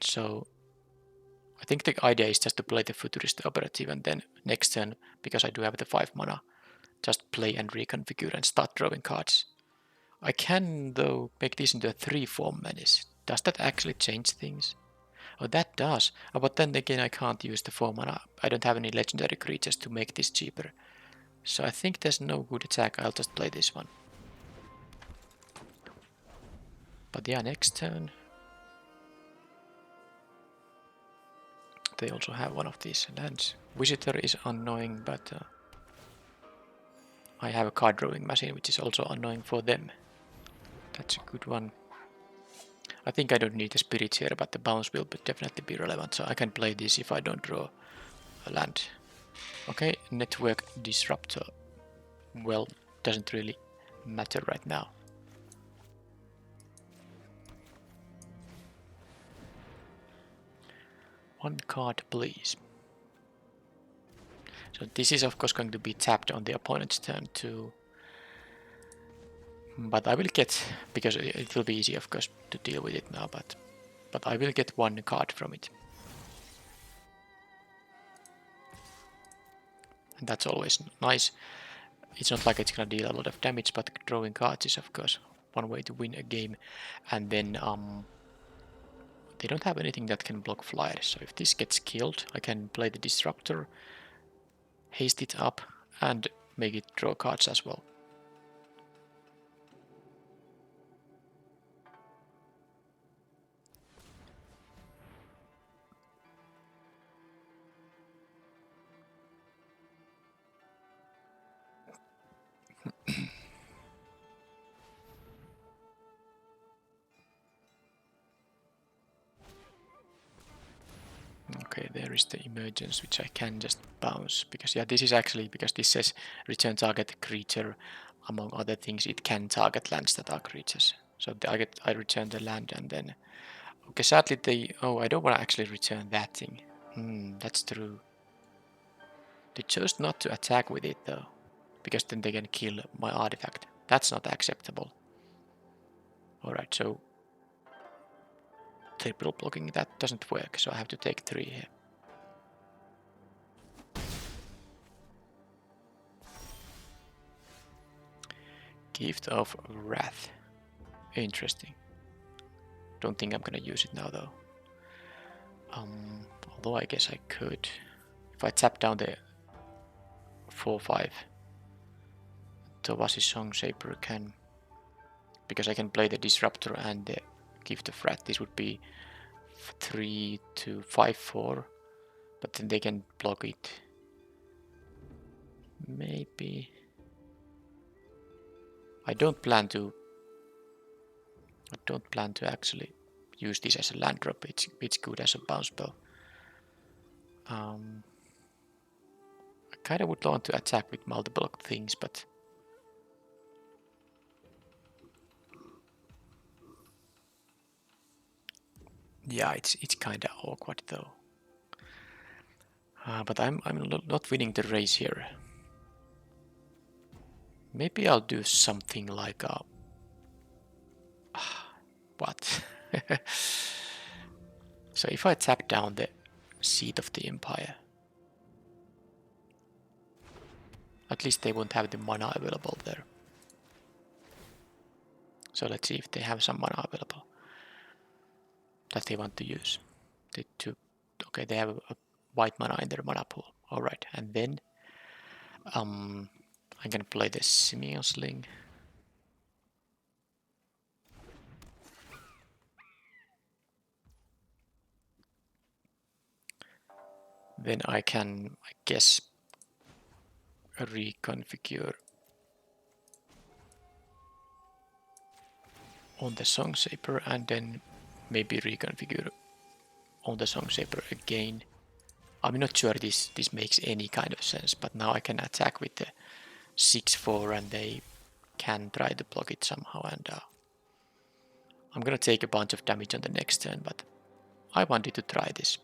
So I think the idea is just to play the Futurist Operative and then next turn, because I do have the 5 mana, just play and reconfigure and start drawing cards. I can, though, make this into a 3-form menace. Does that actually change things? Oh, that does. But then again, I can't use the 4 mana. I don't have any legendary creatures to make this cheaper. So I think there's no good attack. I'll just play this one. But yeah, next turn. They also have one of these lands. Visitor is annoying, but I have a card drawing machine, which is also annoying for them. That's a good one. I think I don't need the spirits here, but the bounce will definitely be relevant, so I can play this if I don't draw a land. Okay, Network Disruptor. Well, doesn't really matter right now. One card, please. So this is of course going to be tapped on the opponent's turn too. But I will get, because it will be easy of course to deal with it now, but I will get one card from it. And that's always nice. It's not like it's gonna deal a lot of damage, but drawing cards is of course one way to win a game. And then they don't have anything that can block flyers, so if this gets killed, I can play the Disruptor, haste it up, and make it draw cards as well. Okay, there is the emergence, which I can just bounce, because yeah, this is actually, because this says return target creature, among other things, it can target lands that are creatures. So I return the land and then, okay, sadly I don't want to actually return that thing. That's true. They chose not to attack with it though, because then they can kill my artifact. That's not acceptable. Alright, so triple blocking, that doesn't work, so I have to take 3 here. Gift of Wrath. Interesting. Don't think I'm gonna use it now though. Although I guess I could. If I tap down the 4-5, Tovasi Song Shaper can, because I can play the Disruptor and the Gift of Wrath. This would be 3 to 5-4, but then they can block it. Maybe. I don't plan to actually use this as a land drop. It's good as a bounce spell. I kind of would want to attack with multiple things, but yeah, it's kind of awkward though. But I'm not winning the race here. Maybe I'll do something like a... what? So if I tap down the Seat of the Empire, at least they won't have the mana available there. So let's see if they have some mana available that they want to use. Okay, they have a white mana in their mana pool. Alright, and then I'm gonna play the Simeon Sling. Then I can, I guess, reconfigure on the Song Shaper and then maybe reconfigure on the Song Shaper again. I'm not sure this makes any kind of sense, but now I can attack with the 6-4 and they can try to block it somehow, and I'm gonna take a bunch of damage on the next turn, but I wanted to try this.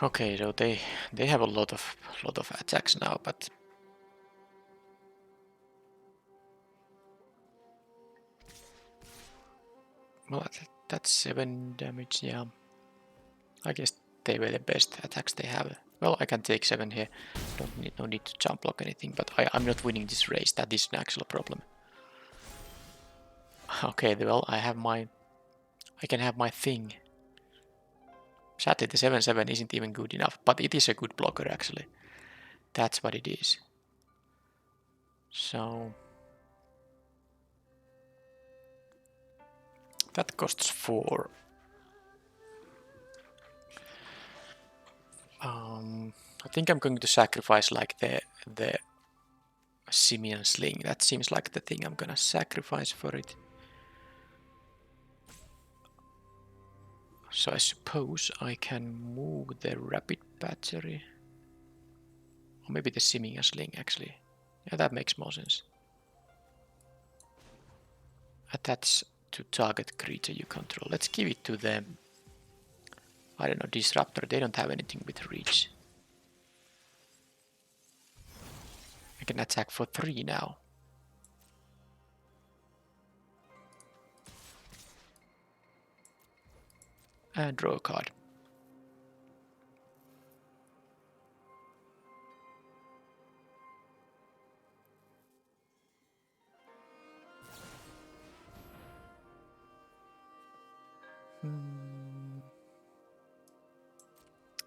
Okay, so they have a lot of attacks now, but well, that's 7 damage. Yeah, I guess they were the best attacks they have. Well, I can take 7 here. No need to jump block anything, but I'm not winning this race. That is an actual problem. Okay, well, I can have my thing. Sadly, the 7/7 isn't even good enough, but it is a good blocker actually. That's what it is. So that costs 4. I think I'm going to sacrifice like the Simian Sling. That seems like the thing I'm gonna sacrifice for it. So I suppose I can move the Rapid Battery. Or maybe the Simian Sling actually. Yeah, that makes more sense. Attach to target creature you control. Let's give it to them. I don't know, Disruptor. They don't have anything with reach. I can attack for 3 now. And draw a card.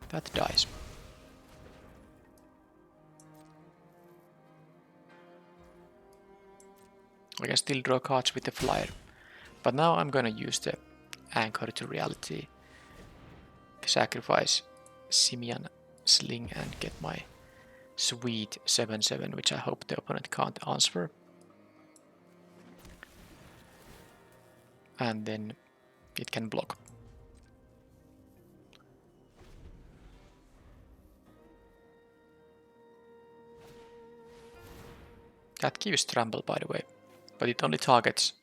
That dies. I can still draw cards with the flyer. But now I'm gonna use the Anchor to Reality. Sacrifice Simian Sling and get my sweet 7/7, which I hope the opponent can't answer. And then it can block. That gives Trample, by the way, but it only targets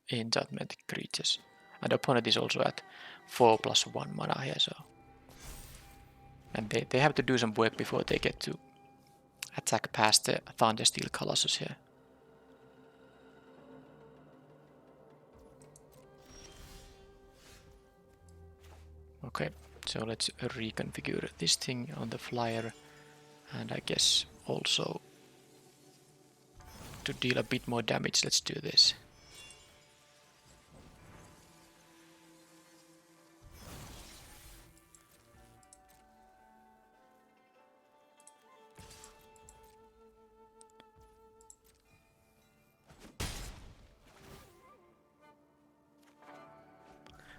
enchantment creatures. And the opponent is also at 4+1 mana here, so. And they have to do some work before they get to attack past the Thundersteel Colossus here. Okay, so let's reconfigure this thing on the flyer, and I guess also to deal a bit more damage, let's do this.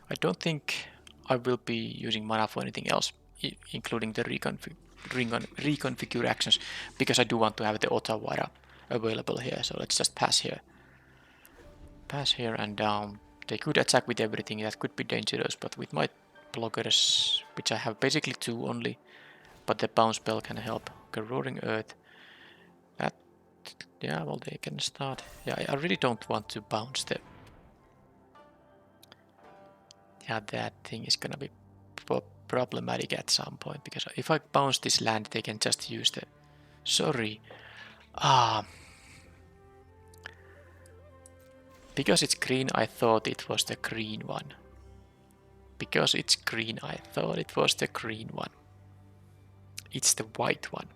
I don't think I will be using mana for anything else, including the reconfigure actions, because I do want to have the Otawara available here, so let's just pass here. Pass here and down. They could attack with everything, that could be dangerous, but with my blockers, which I have basically 2 only, but the bounce spell can help. Okay, Roaring Earth. That, yeah, well, they can start. Yeah, I really don't want to bounce the. Yeah, that thing is gonna be problematic at some point, because if I bounce this land, they can just use the. Sorry. Because it's green, I thought it was the green one. Because it's green, I thought it was the green one. It's the white one.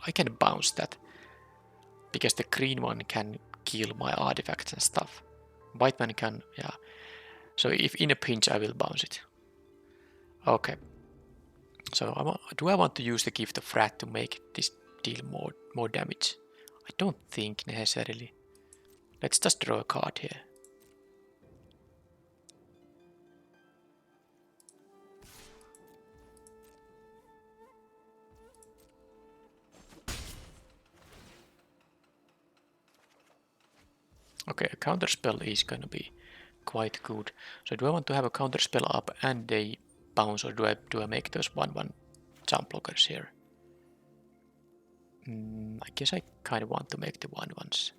I can bounce that. Because the green one can kill my artifacts and stuff. White one can, yeah. So if in a pinch, I will bounce it. Okay. So do I want to use the Gift of Wrath to make this deal more damage? I don't think necessarily. Let's just draw a card here. Okay, a counterspell is gonna be quite good. So do I want to have a counterspell up and a bounce, or do I make those 1/1 jump blockers here? I guess I kind of want to make the 1/1s.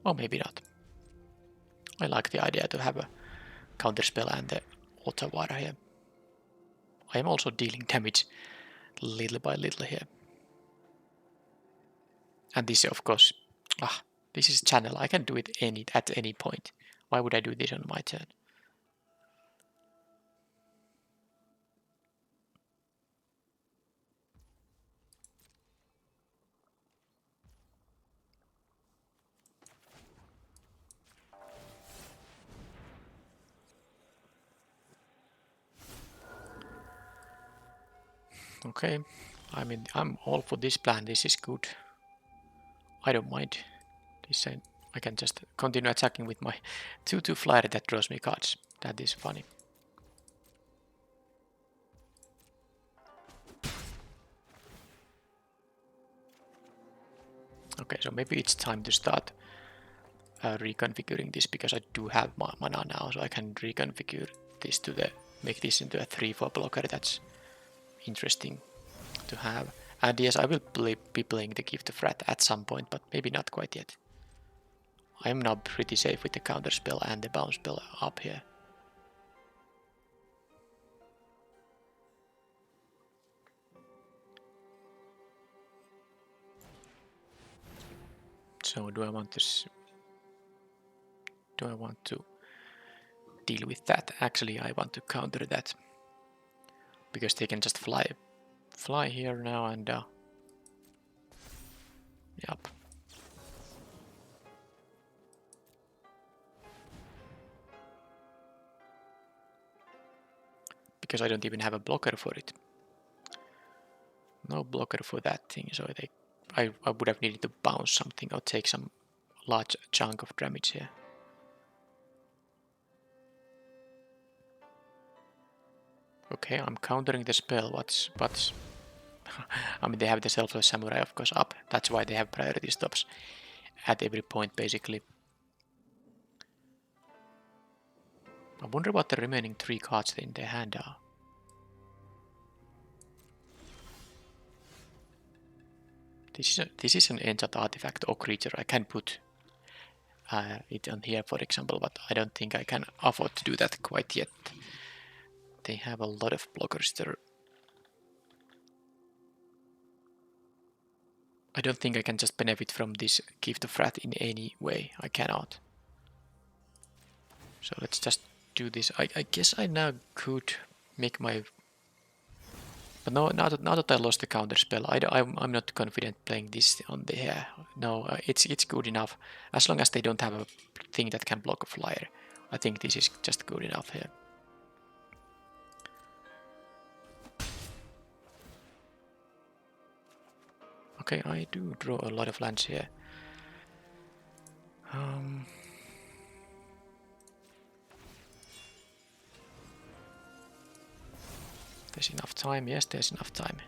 Or maybe not. I like the idea to have a counterspell and the auto water here. I am also dealing damage little by little here. And this, of course, this is channel. I can do it at any point. Why would I do this on my turn? Okay, I mean, I'm all for this plan. This is good. I don't mind. This I can just continue attacking with my 2/2 flyer that draws me cards. That is funny. Okay, so maybe it's time to start reconfiguring this, because I do have mana now, so I can reconfigure this to make this into a 3/4 blocker. That's interesting to have. And yes, I will be playing the Gift of Wrath at some point, but maybe not quite yet. I am now pretty safe with the counter spell and the bounce spell up here. So do I want to deal with that? Actually, I want to counter that, because they can just fly here now, and yep. Because I don't even have a blocker for it. No blocker for that thing, so I would have needed to bounce something or take some large chunk of damage here. Okay, I'm countering the spell. What's I mean, they have the Selfless Samurai, of course, up. That's why they have priority stops at every point, basically. I wonder what the remaining 3 cards in their hand are. This is an enchant artifact or creature. I can put it on here, for example, but I don't think I can afford to do that quite yet. They have a lot of blockers there. I don't think I can just benefit from this Gift of Wrath in any way. I cannot. So let's just do this. I guess I now could make my... But no, now that I lost the counter spell, I'm not confident playing this on the hair. No, it's good enough. As long as they don't have a thing that can block a flyer, I think this is just good enough here. Okay, I do draw a lot of lands here. There's enough time. Yes, there's enough time.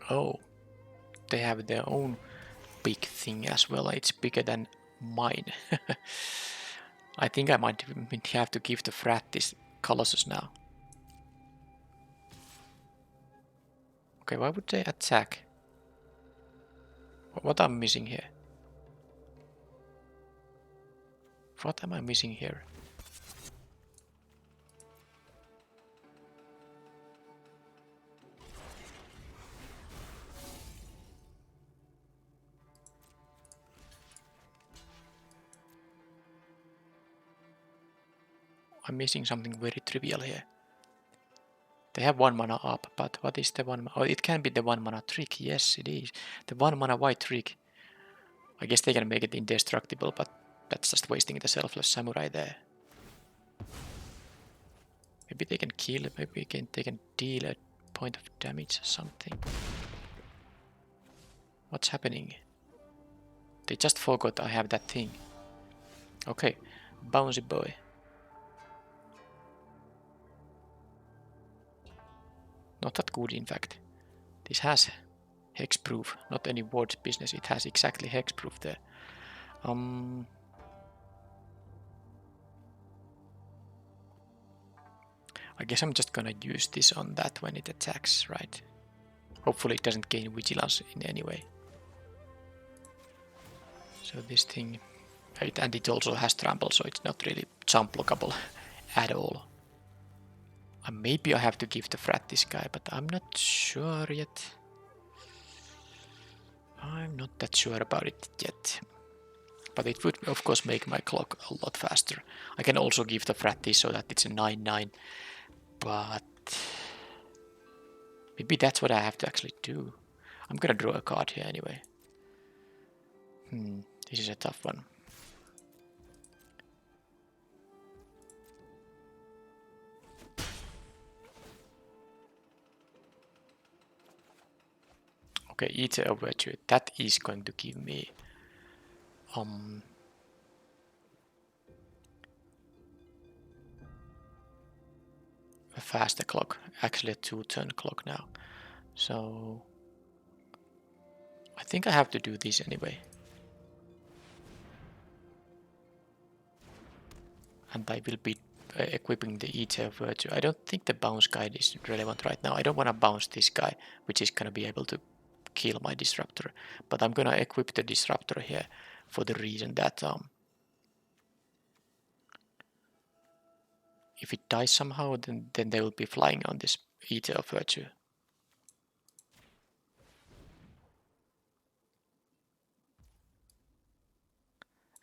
Oh, they have their own big thing as well. It's bigger than mine. I think I might have to give the Frat this Colossus now. Okay, why would they attack? What am I missing here? What am I missing here? I'm missing something very trivial here. They have 1 mana up, but what is the 1 mana? Oh, it can be the 1 mana trick. Yes, it is. The 1 mana white trick. I guess they can make it indestructible, but that's just wasting the Selfless Samurai there. Maybe they can kill, maybe they can deal a point of damage or something. What's happening? They just forgot I have that thing. Okay, bouncy boy. Not that good, in fact. This has hexproof, not any ward's business. It has exactly hexproof there. I guess I'm just gonna use this on that when it attacks, right? Hopefully it doesn't gain vigilance in any way. So this thing, and it also has trample, so it's not really jump blockable at all. Maybe I have to give the frat this guy, but I'm not sure yet. I'm not that sure about it yet. But it would of course make my clock a lot faster. I can also give the frat this so that it's a 9-9. But maybe that's what I have to actually do. I'm gonna draw a card here anyway. This is a tough one. Okay, Eater of Virtue. That is going to give me a faster clock. Actually a 2-turn clock now. So I think I have to do this anyway. And I will be equipping the Eater of Virtue. I don't think the bounce guide is relevant right now. I don't want to bounce this guy, which is going to be able to kill my disruptor. But I'm going to equip the disruptor here for the reason that if it dies somehow, then they will be flying on this Eater of Virtue.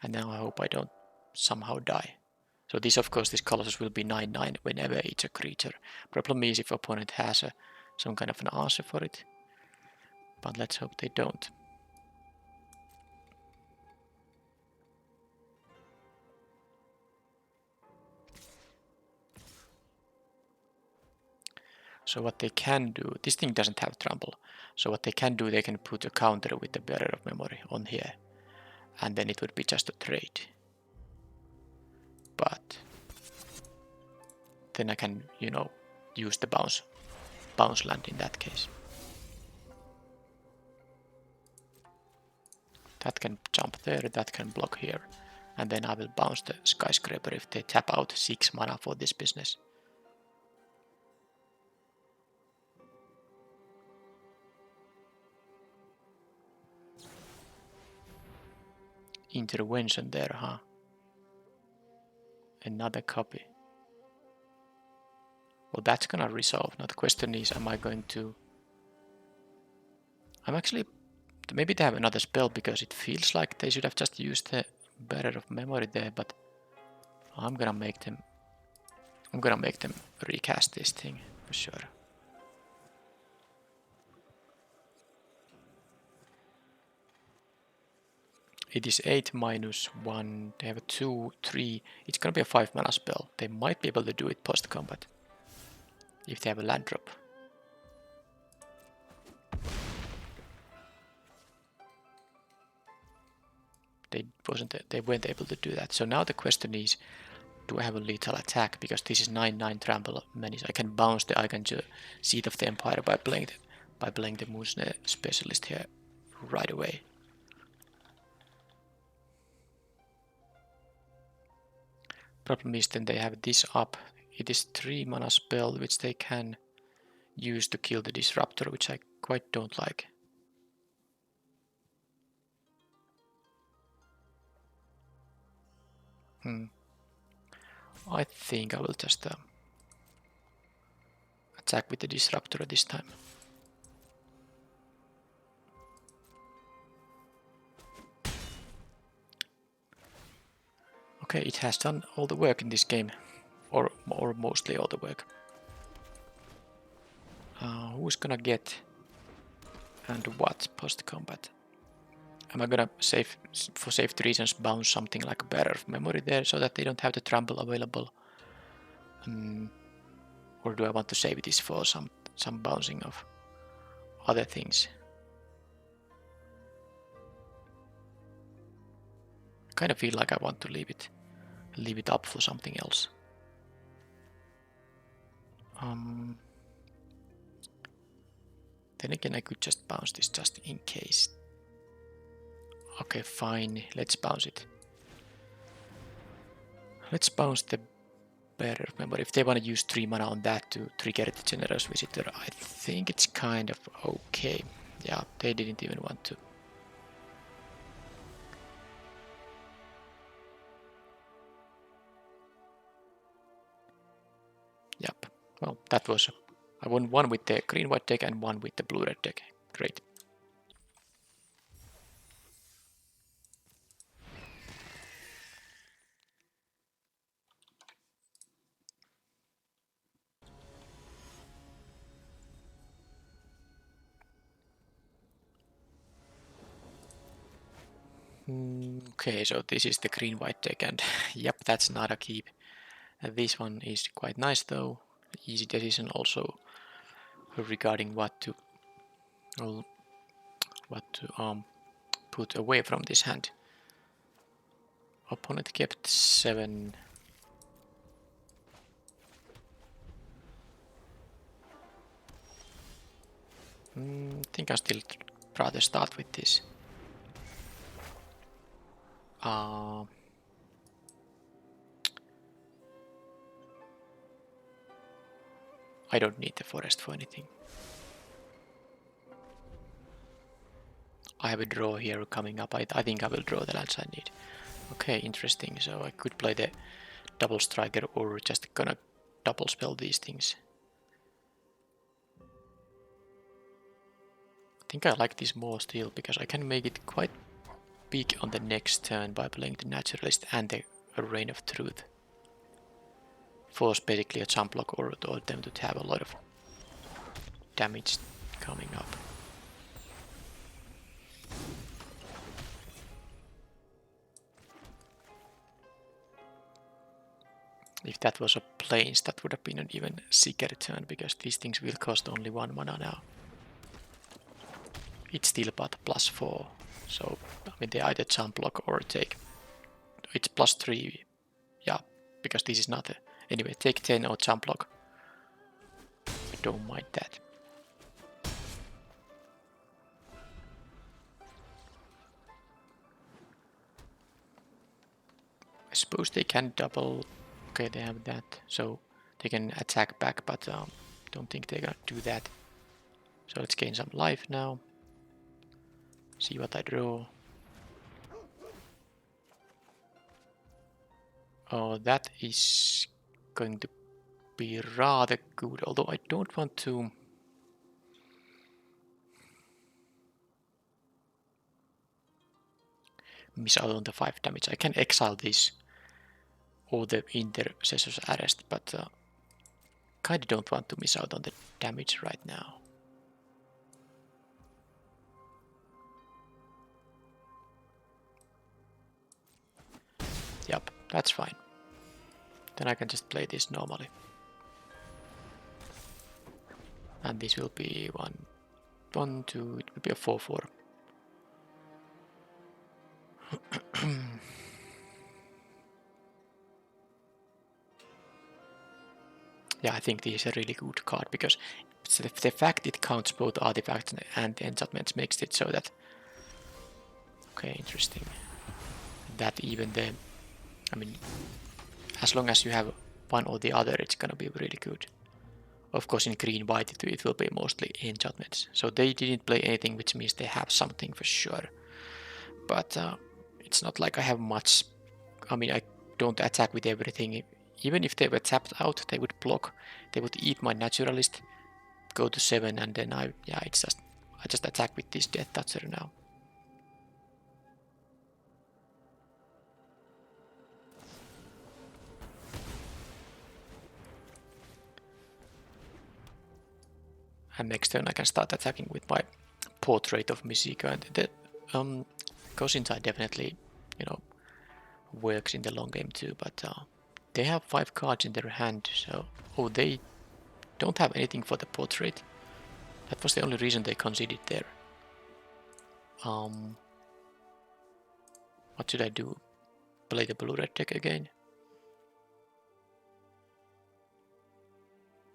And now I hope I don't somehow die. So this, of course, this Colossus will be 9-9 whenever it's a creature. Problem is if opponent has some kind of an answer for it. But let's hope they don't. So what they can do, this thing doesn't have trample. So what they can do, they can put a counter with the Bearer of Memory on here. And then it would be just a trade. But then I can, you know, use the bounce land in that case. That can jump there, that can block here. And then I will bounce the Skyscraper if they tap out 6 mana for this business. Intervention there, huh? Another copy. Well, that's gonna resolve. Now the question is, am I going to... I'm actually... Maybe they have another spell because it feels like they should have just used the Bearer of Memory there, but I'm gonna make them recast this thing for sure. It is 8 minus 1. They have a 2, 3. It's gonna be a 5 mana spell. They might be able to do it post combat if they have a land drop. They weren't able to do that. So now the question is, do I have a lethal attack? Because this is 9-9 trample menace. I can bounce the Eiganger Seat of the Empire by playing the Moonsnare Specialist here right away. Problem is then they have this up. It is 3 mana spell which they can use to kill the Disruptor, which I quite don't like. I think I will just attack with the Disruptor this time. Okay, it has done all the work in this game, or mostly all the work. Who's gonna get and what post combat? Am I gonna for safety reasons bounce something like a Bearer of Memory there so that they don't have the trample available? Or do I want to save this for some bouncing of other things? I kind of feel like I want to leave it up for something else. Then again, I could just bounce this just in case. Okay, fine, let's bounce it. Let's bounce the better. Remember, if they want to use 3 mana on that to trigger the Generous Visitor, I think it's kind of okay. Yeah, they didn't even want to. Yep, well, that was... I won one with the green-white deck and one with the blue-red deck. Great. Okay, so this is the green-white deck, and yep, that's not a keep. And this one is quite nice though. Easy decision also regarding what to put away from this hand. Opponent kept 7. I think I'll still rather start with this. I don't need the forest for anything. I have a draw here coming up. I think I will draw the lands I need. Okay, interesting. So I could play the double striker or just gonna double spell these things. I think I like this more still because I can make it quite big on the next turn by playing the Naturalist and the Reign of Truth. Force basically a jump block or them to have a lot of damage coming up. If that was a plains, that would have been an even sicker turn because these things will cost only 1 mana now. It's still but +4, so I mean they either jump block or take. It's +3, yeah, because this is not a. Anyway, take 10 or jump block. I don't mind that. I suppose they can double. Okay, they have that, so they can attack back, but don't think they're gonna do that. So let's gain some life now. See what I draw. Oh, that is going to be rather good, although I don't want to. Miss out on the 5 damage. I can exile this or the Intercessor's Arrest, but kinda don't want to miss out on the damage right now. Yep, that's fine. Then I can just play this normally. And this will be 1, 2, it will be a 4/4. Yeah, I think this is a really good card because the fact it counts both artifacts and enchantments makes it so that. Okay, interesting. That even the. I mean, as long as you have one or the other, it's gonna be really good. Of course, in green-white it will be mostly enchantments. So they didn't play anything, which means they have something for sure. But it's not like I have much. I mean, I don't attack with everything. Even if they were tapped out, they would block. They would eat my Naturalist, go to 7, and then I just attack with this Death Toucher now. And next turn I can start attacking with my Portrait of Misika, and the Cousins definitely, works in the long game too, but they have 5 cards in their hand, so they don't have anything for the portrait. That was the only reason they conceded there. What should I do? Play the blue-red deck again?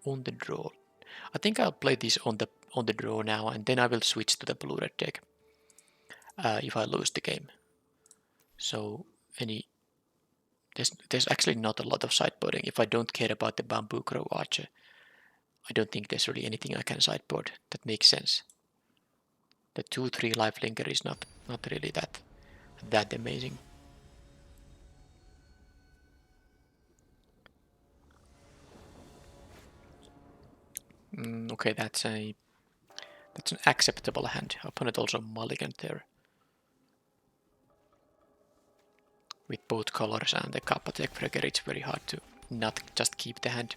On the draw. I think I'll play this on the draw now, and then I will switch to the blue-red deck if I lose the game. So there's actually not a lot of sideboarding. If I don't care about the Bamboo Crow Archer, I don't think there's really anything I can sideboard that makes sense. The 2/3 lifelinker is not really that amazing. Okay, that's an acceptable hand. Opponent also mulliganed there. With both colors and the Kappa Tech Breaker, it's very hard to not just keep the hand.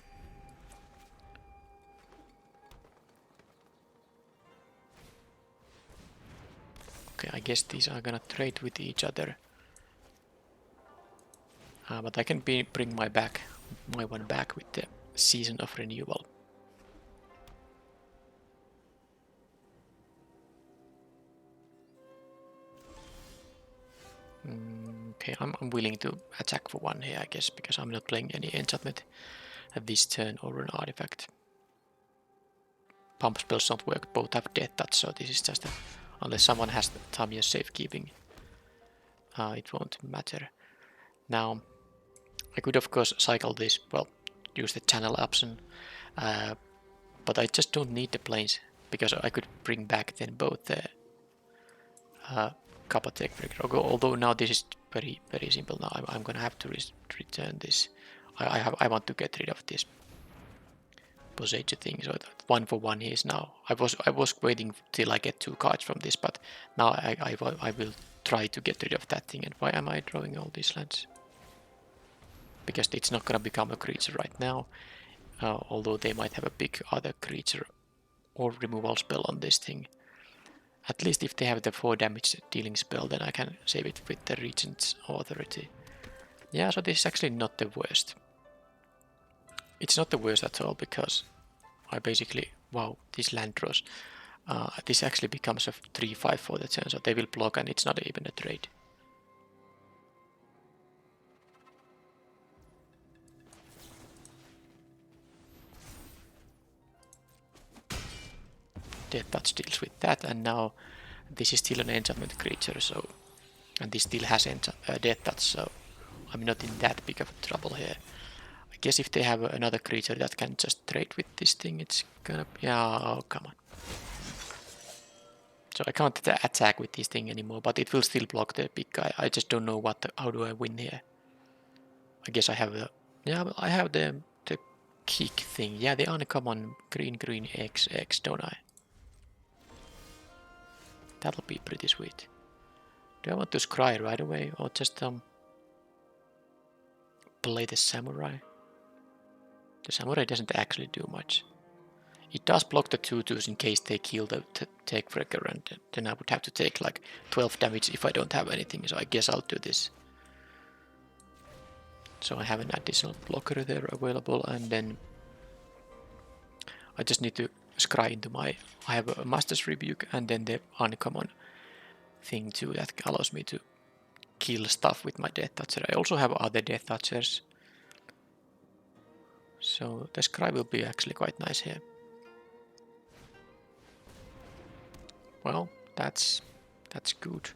Okay, I guess these are gonna trade with each other. But I can bring my one back with the Season of Renewal. Okay, I'm willing to attack for one here, I guess, because I'm not playing any enchantment at this turn or an artifact. Pump spells don't work, both have Death Touch, so this is just unless someone has Tamiya's Safekeeping, it won't matter. Now, I could of course cycle this, well, use the channel option, but I just don't need the planes, because I could bring back then both the Kappa Tech Breaker, although now this is very simple. Now I'm gonna have to return this. I want to get rid of this Posage thing, so that 1-for-1 he is now. I was waiting till I get 2 cards from this, but now I will try to get rid of that thing. And why am I drawing all these lands? Because it's not gonna become a creature right now, although they might have a big other creature or removal spell on this thing. At least if they have the 4 damage dealing spell, then I can save it with the Regent's Authority. Yeah, so this is actually not the worst. It's not the worst at all, because I basically... Wow, these land draws. This actually becomes a 3/5 for the turn, so they will block and it's not even a trade. Death Touch deals with that, and now this is still an enchantment creature, so... And this still has Death Touch, so I'm not in that big of trouble here. I guess if they have another creature that can just trade with this thing, it's gonna... Yeah, oh, come on. So I can't attack with this thing anymore, but it will still block the big guy. I just don't know how do I win here. I guess I have the... Yeah, well, I have the kick thing. Yeah, the uncommon green XX, don't I? That'll be pretty sweet. Do I want to scry right away, or just play the samurai? The samurai doesn't actually do much. It does block the 2/2s in case they kill the Tech Breaker, and then I would have to take like 12 damage if I don't have anything, so I guess I'll do this. So I have an additional blocker there available, and then I just need to scry into my... I have a Master's Rebuke and then the uncommon thing too that allows me to kill stuff with my Death Toucher. I also have other Death Touchers, so the scry will be actually quite nice here. Well, that's good.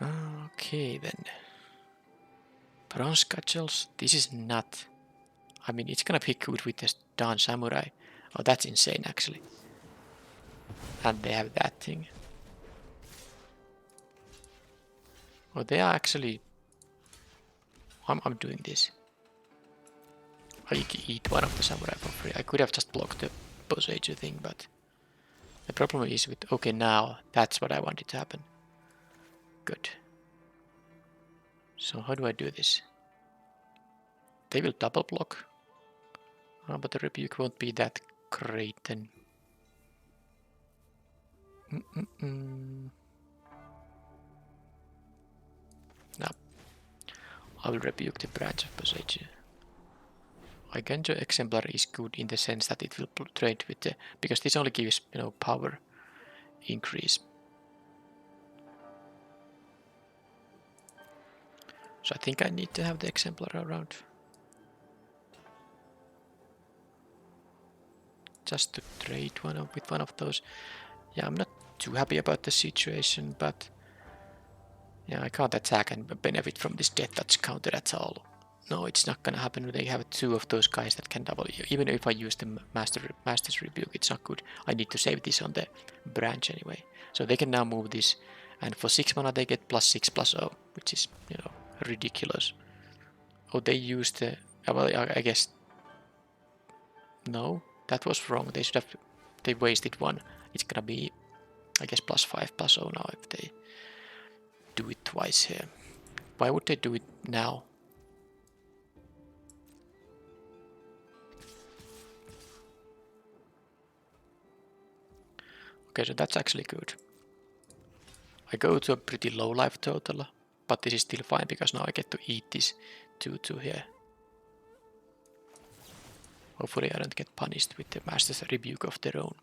Okay then. Bronze Cudgels, this is not... I mean, it's gonna be good with this Dawn Samurai. Oh, that's insane actually. And they have that thing. Oh, they are actually... I'm doing this. I eat one of the Samurai for free. I could have just blocked the Posage thing, but... The problem is with... Okay, now that's what I wanted to happen. Good. So how do I do this? They will double block. But the rebuke won't be that great then. No. I will rebuke the branch of Posage. My Genjo exemplar is good in the sense that it will trade with the, because this only gives, you know, power increase. So I think I need to have the exemplar around. Just to trade with one of those. Yeah, I'm not too happy about the situation, but yeah, I can't attack and benefit from this death touch counter at all. No, it's not gonna happen. They have two of those guys that can double. Even if I use the Master's Rebuke, it's not good. I need to save this on the branch anyway. So they can now move this, and for 6 mana they get +6/+0, which is, you know, ridiculous. Oh, they used the. Well, I guess. No, that was wrong. They should have. They wasted one. It's gonna be, I guess, +5/+0 now if they do it twice here. Why would they do it now? Okay, so that's actually good. I go to a pretty low life total, but this is still fine because now I get to eat this 2/2 here. Hopefully I don't get punished with the Master's Rebuke of their own.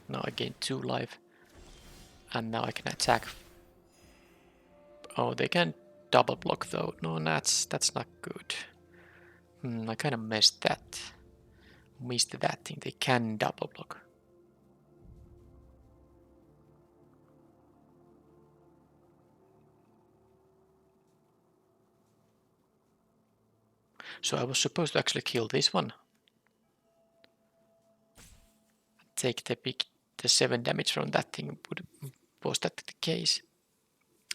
Now I gain 2 life, and now I can attack. Oh, they can double block though. No, that's not good. I kind of missed that thing. They can double block. So I was supposed to actually kill this one. Take the 7 damage from that thing. Was that the case?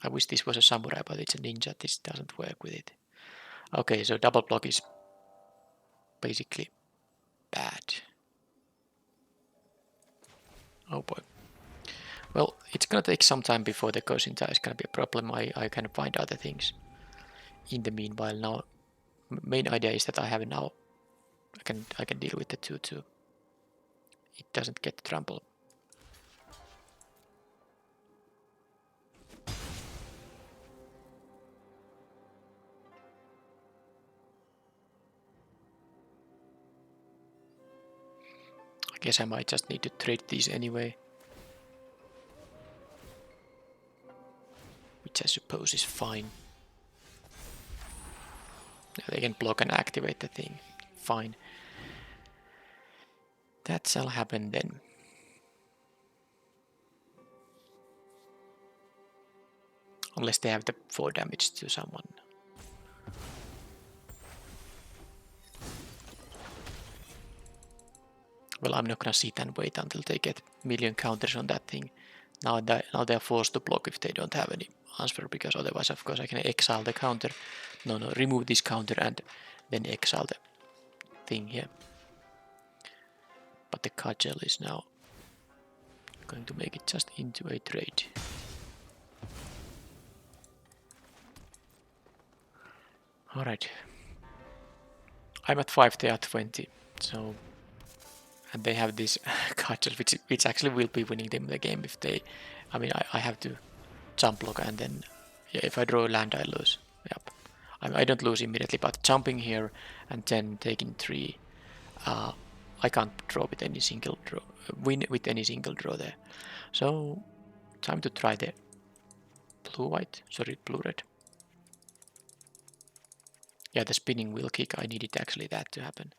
I wish this was a samurai, but it's a ninja. This doesn't work with it. Okay, so double block is basically bad. Oh boy. Well, it's gonna take some time before the Kosinta is gonna be a problem. I can find other things. In the meanwhile, now main idea is that I have now. I can deal with the 2/2. It doesn't get trample. I guess I might just need to trade these anyway. Which I suppose is fine. They can block and activate the thing. Fine. That shall happen then. Unless they have the 4 damage to someone. Well, I'm not gonna sit and wait until they get million counters on that thing. Now they're forced to block if they don't have any answer, because otherwise, of course, I can exile the counter. No, remove this counter and then exile the thing here. But the cudgel is now going to make it just into a trade. Alright. I'm at 5, they are 20. So, and they have this cudgel, which actually will be winning them the game if they. I mean, I have to jump block, and then yeah, if I draw a land, I lose. Yep. I don't lose immediately, but jumping here and then taking 3, I can't draw with any single draw. Win with any single draw there. So, time to try the blue-red. Yeah, the spinning wheel kick, I needed actually that to happen.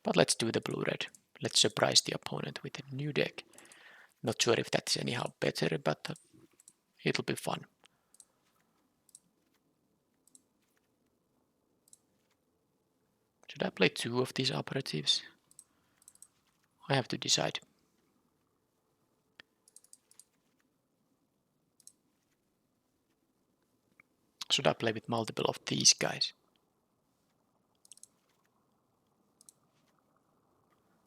But let's do the blue-red. Let's surprise the opponent with a new deck. Not sure if that's anyhow better, but it'll be fun. Should I play 2 of these operatives? I have to decide. Should I play with multiple of these guys?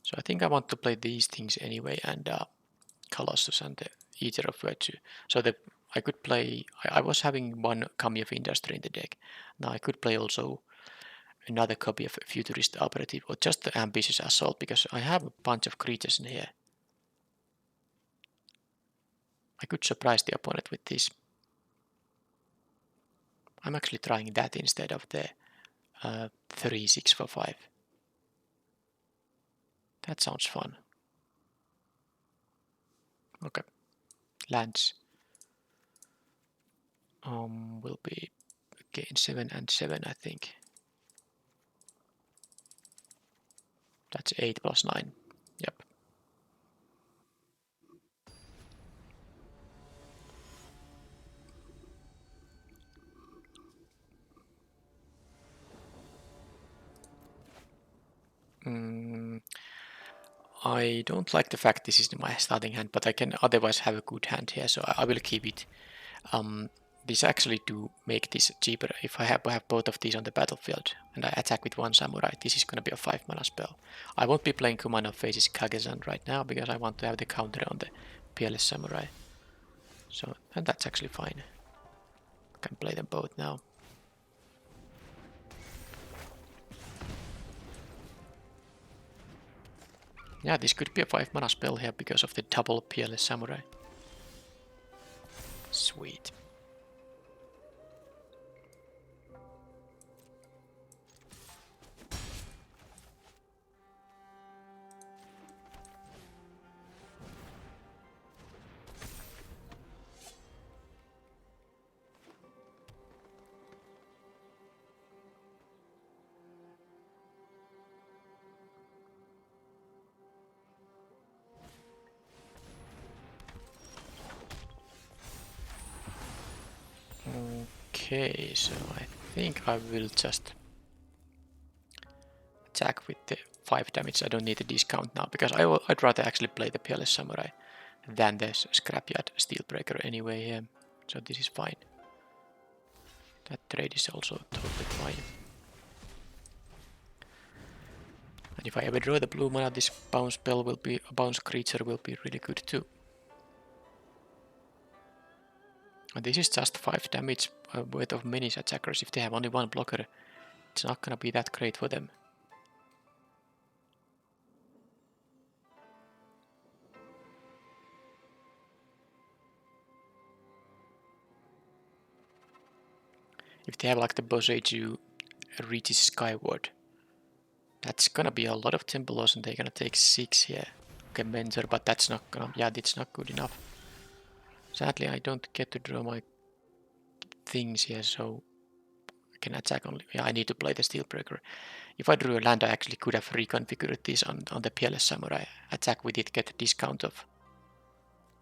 So I think I want to play these things anyway, and Colossus and the Eater of Virtue. So I could play. I was having one Kami of Industry in the deck. Now I could play also another copy of Futurist Operative, or just the Ambitious Assault, because I have a bunch of creatures in here. I could surprise the opponent with this. I'm actually trying that instead of the 3-6 for 5. That sounds fun. Okay, lands will be again 7 and 7, I think. That's 8 plus 9. Yep. I don't like the fact this is my starting hand, but I can otherwise have a good hand here, so I will keep it. This actually do make this cheaper if I have both of these on the battlefield and I attack with one samurai. This is gonna be a 5 mana spell. I won't be playing Kumano faces Kage-san right now because I want to have the counter on the Peerless Samurai. So, and that's actually fine. I can play them both now. Yeah, this could be a 5 mana spell here because of the double Peerless Samurai. Sweet. Okay, so I think I will just attack with the 5 damage. I don't need a discount now because I'd rather actually play the Peerless Samurai than the Scrapyard Steelbreaker anyway here. So this is fine. That trade is also totally fine. And if I ever draw the blue mana, this bounce spell will be a bounce creature will be really good too. And this is just 5 damage worth of many attackers. If they have only one blocker, it's not gonna be that great for them. If they have like the Boseiju reaches skyward, that's gonna be a lot of tempo loss and they're gonna take 6 here. Okay, Mentor, but that's not gonna, yeah, it's not good enough. Sadly, I don't get to draw my things here, so I can attack only. Yeah, I need to play the Steelbreaker. If I drew a land, I actually could have reconfigured this on the Peerless Samurai. Attack with it, get a discount of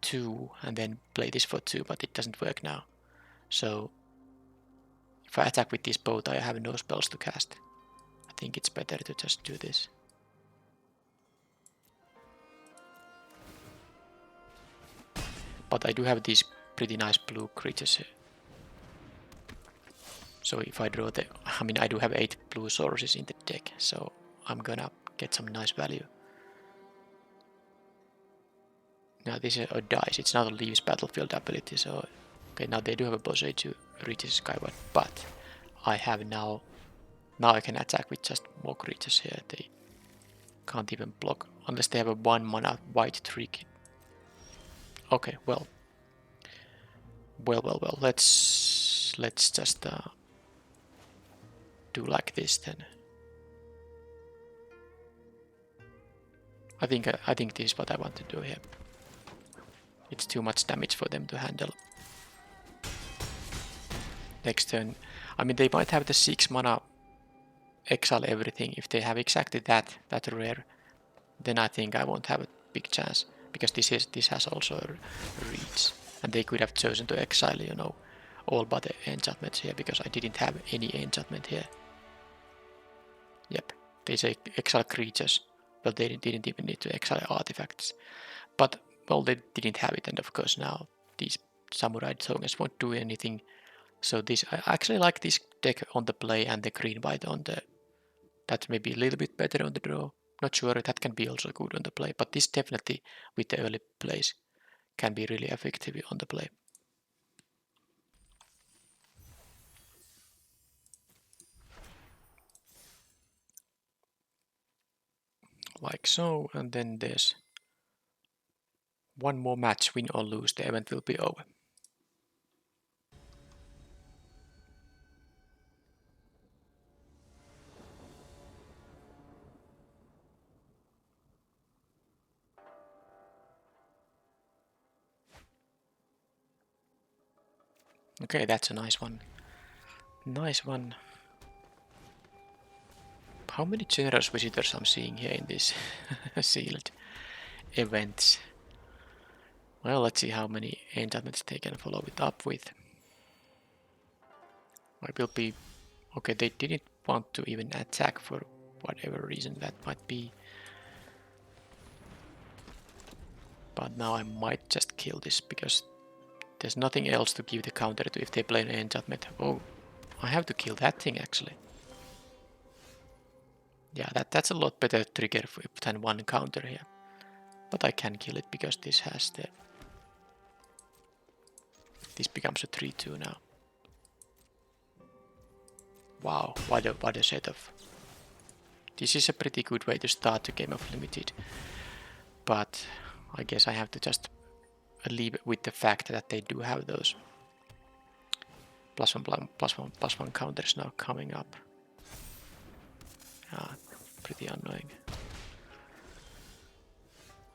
2, and then play this for 2, but it doesn't work now. So, if I attack with this both, I have no spells to cast. I think it's better to just do this. But I do have these pretty nice blue creatures here. So if I draw the, I mean I do have 8 blue sources in the deck, so I'm gonna get some nice value. Now this is a dice, it's not a leaves battlefield ability, so okay, now they do have a Bosei to reach the skyward, but I have now I can attack with just more creatures here. They can't even block unless they have a 1 mana white trick. Okay, well, let's just do like this then. I think this is what I want to do here. It's too much damage for them to handle. Next turn, I mean they might have the 6 mana exile everything. If they have exactly that rare, then I think I won't have a big chance because this has also a reach, and they could have chosen to exile, you know, all but the enchantments here because I didn't have any enchantment here. Yep, they say exile creatures, but they didn't even need to exile artifacts. But well, they didn't have it, and of course now these samurai tokens won't do anything. So this, I actually like this deck on the play and the green white on the, that may be a little bit better on the draw. Not sure, that can be also good on the play, but this definitely with the early plays can be really effective on the play. Like so, and then there's One more match, win or lose, the event will be over. Okay, that's a nice one. Nice one. How many generous visitors I'm seeing here in this sealed events? Well, let's see how many enchantments they can follow it up with. I will be... Okay, they didn't want to even attack for whatever reason that might be. But now I might just kill this because there's nothing else to give the counter to if they play an enchantment. Oh, I have to kill that thing actually. Yeah, that's a lot better trigger than one counter here. But I can kill it because this has the... This becomes a 3-2 now. Wow, what a setup. This is a pretty good way to start the game of Limited. But I guess I have to just leave it with the fact that they do have those +1/+1/+1 counters now coming up. Pretty annoying.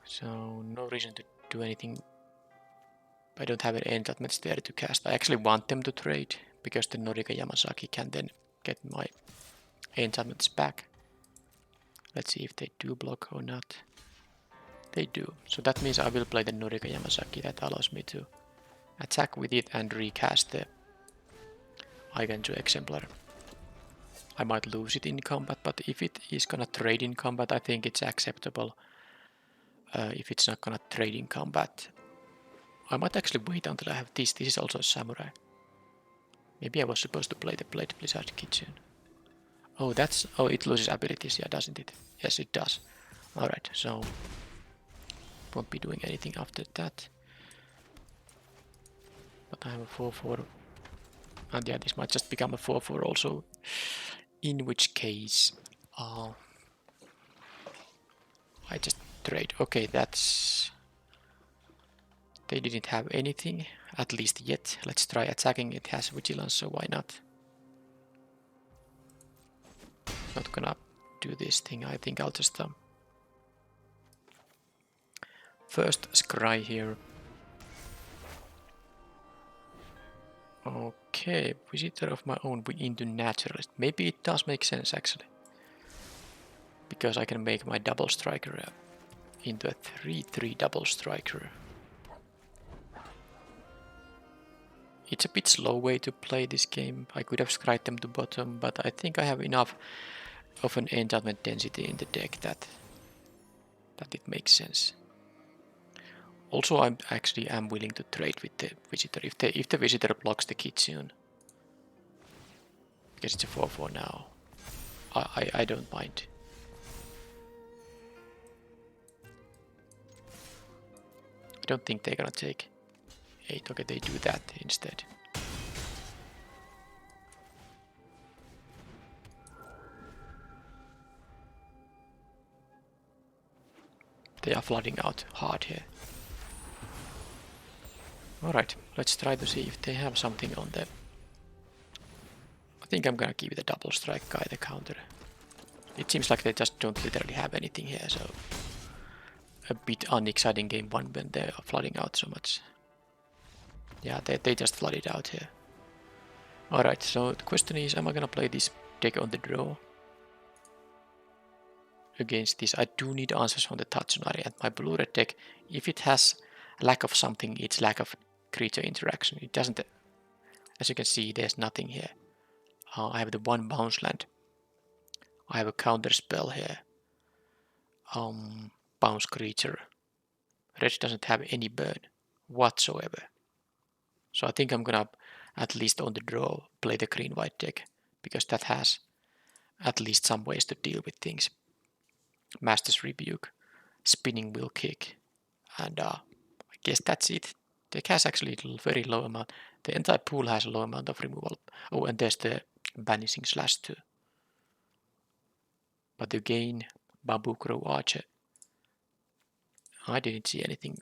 So no reason to do anything. I don't have any enchantments there to cast. I actually want them to trade because the Norika Yamasaki can then get my enchantments back. Let's see if they do block or not. They do. So that means I will play the Norika Yamasaki. That allows me to attack with it and recast the Eigen Exemplar. I might lose it in combat, but if it is gonna trade in combat, I think it's acceptable. If it's not gonna trade in combat, I might actually wait until I have this. This is also a samurai. Maybe I was supposed to play the Blade Blizzard Kitchen. Oh, that's... Oh, it loses abilities, yeah, doesn't it? Yes, it does. Alright, so... Won't be doing anything after that. But I have a 4/4. And yeah, this might just become a 4/4 also. In which case... I just trade. Okay, that's... They didn't have anything, at least yet. Let's try attacking. It has vigilance, so why not? Not gonna do this thing. I think I'll just first scry here. Okay, visitor of my own into naturalist. Maybe it does make sense actually, because I can make my double striker into a 3/3 double striker. It's a bit slow way to play this game. I could have scryed them to bottom, but I think I have enough of an enchantment density in the deck that it makes sense. Also, I actually am willing to trade with the visitor if the visitor blocks the Kitsune, because it's a 4/4 now. I don't mind. I don't think they're gonna take 8. Okay, they do that instead. They are flooding out hard here. Alright, let's try to see if they have something on them. I think I'm gonna give the double strike guy the counter. It seems like they just don't literally have anything here, so a bit unexciting game one when they are flooding out so much. Yeah, they just flooded out here. Alright, so the question is, am I gonna play this deck on the draw? Against this, I do need answers on the Tatsunari, and my blue-red deck, if it has lack of something, it's lack of creature interaction. It doesn't, as you can see, there's nothing here. I have the 1 bounce land. I have a counter spell here. Bounce creature. Red doesn't have any burn whatsoever. So I think I'm gonna, at least on the draw, play the green-white deck, because that has at least some ways to deal with things. Master's Rebuke, Spinning Wheel Kick, and I guess that's it. The deck has actually a very low amount. The entire pool has a low amount of removal. Oh, and there's the Banishing Slash too. But again, Bamboo Crow Archer, I didn't see anything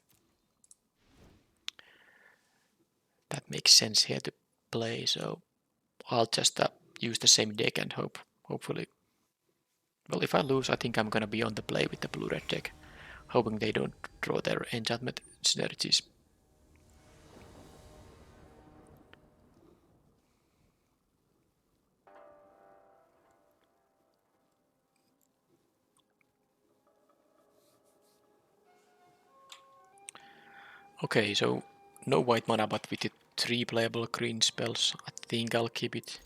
makes sense here to play, so I'll just use the same deck and hopefully, well, if I lose, I think I'm gonna be on the play with the blue-red deck, hoping they don't draw their enchantment synergies. Okay, so no white mana, but with the 3 playable green spells, I think I'll keep it.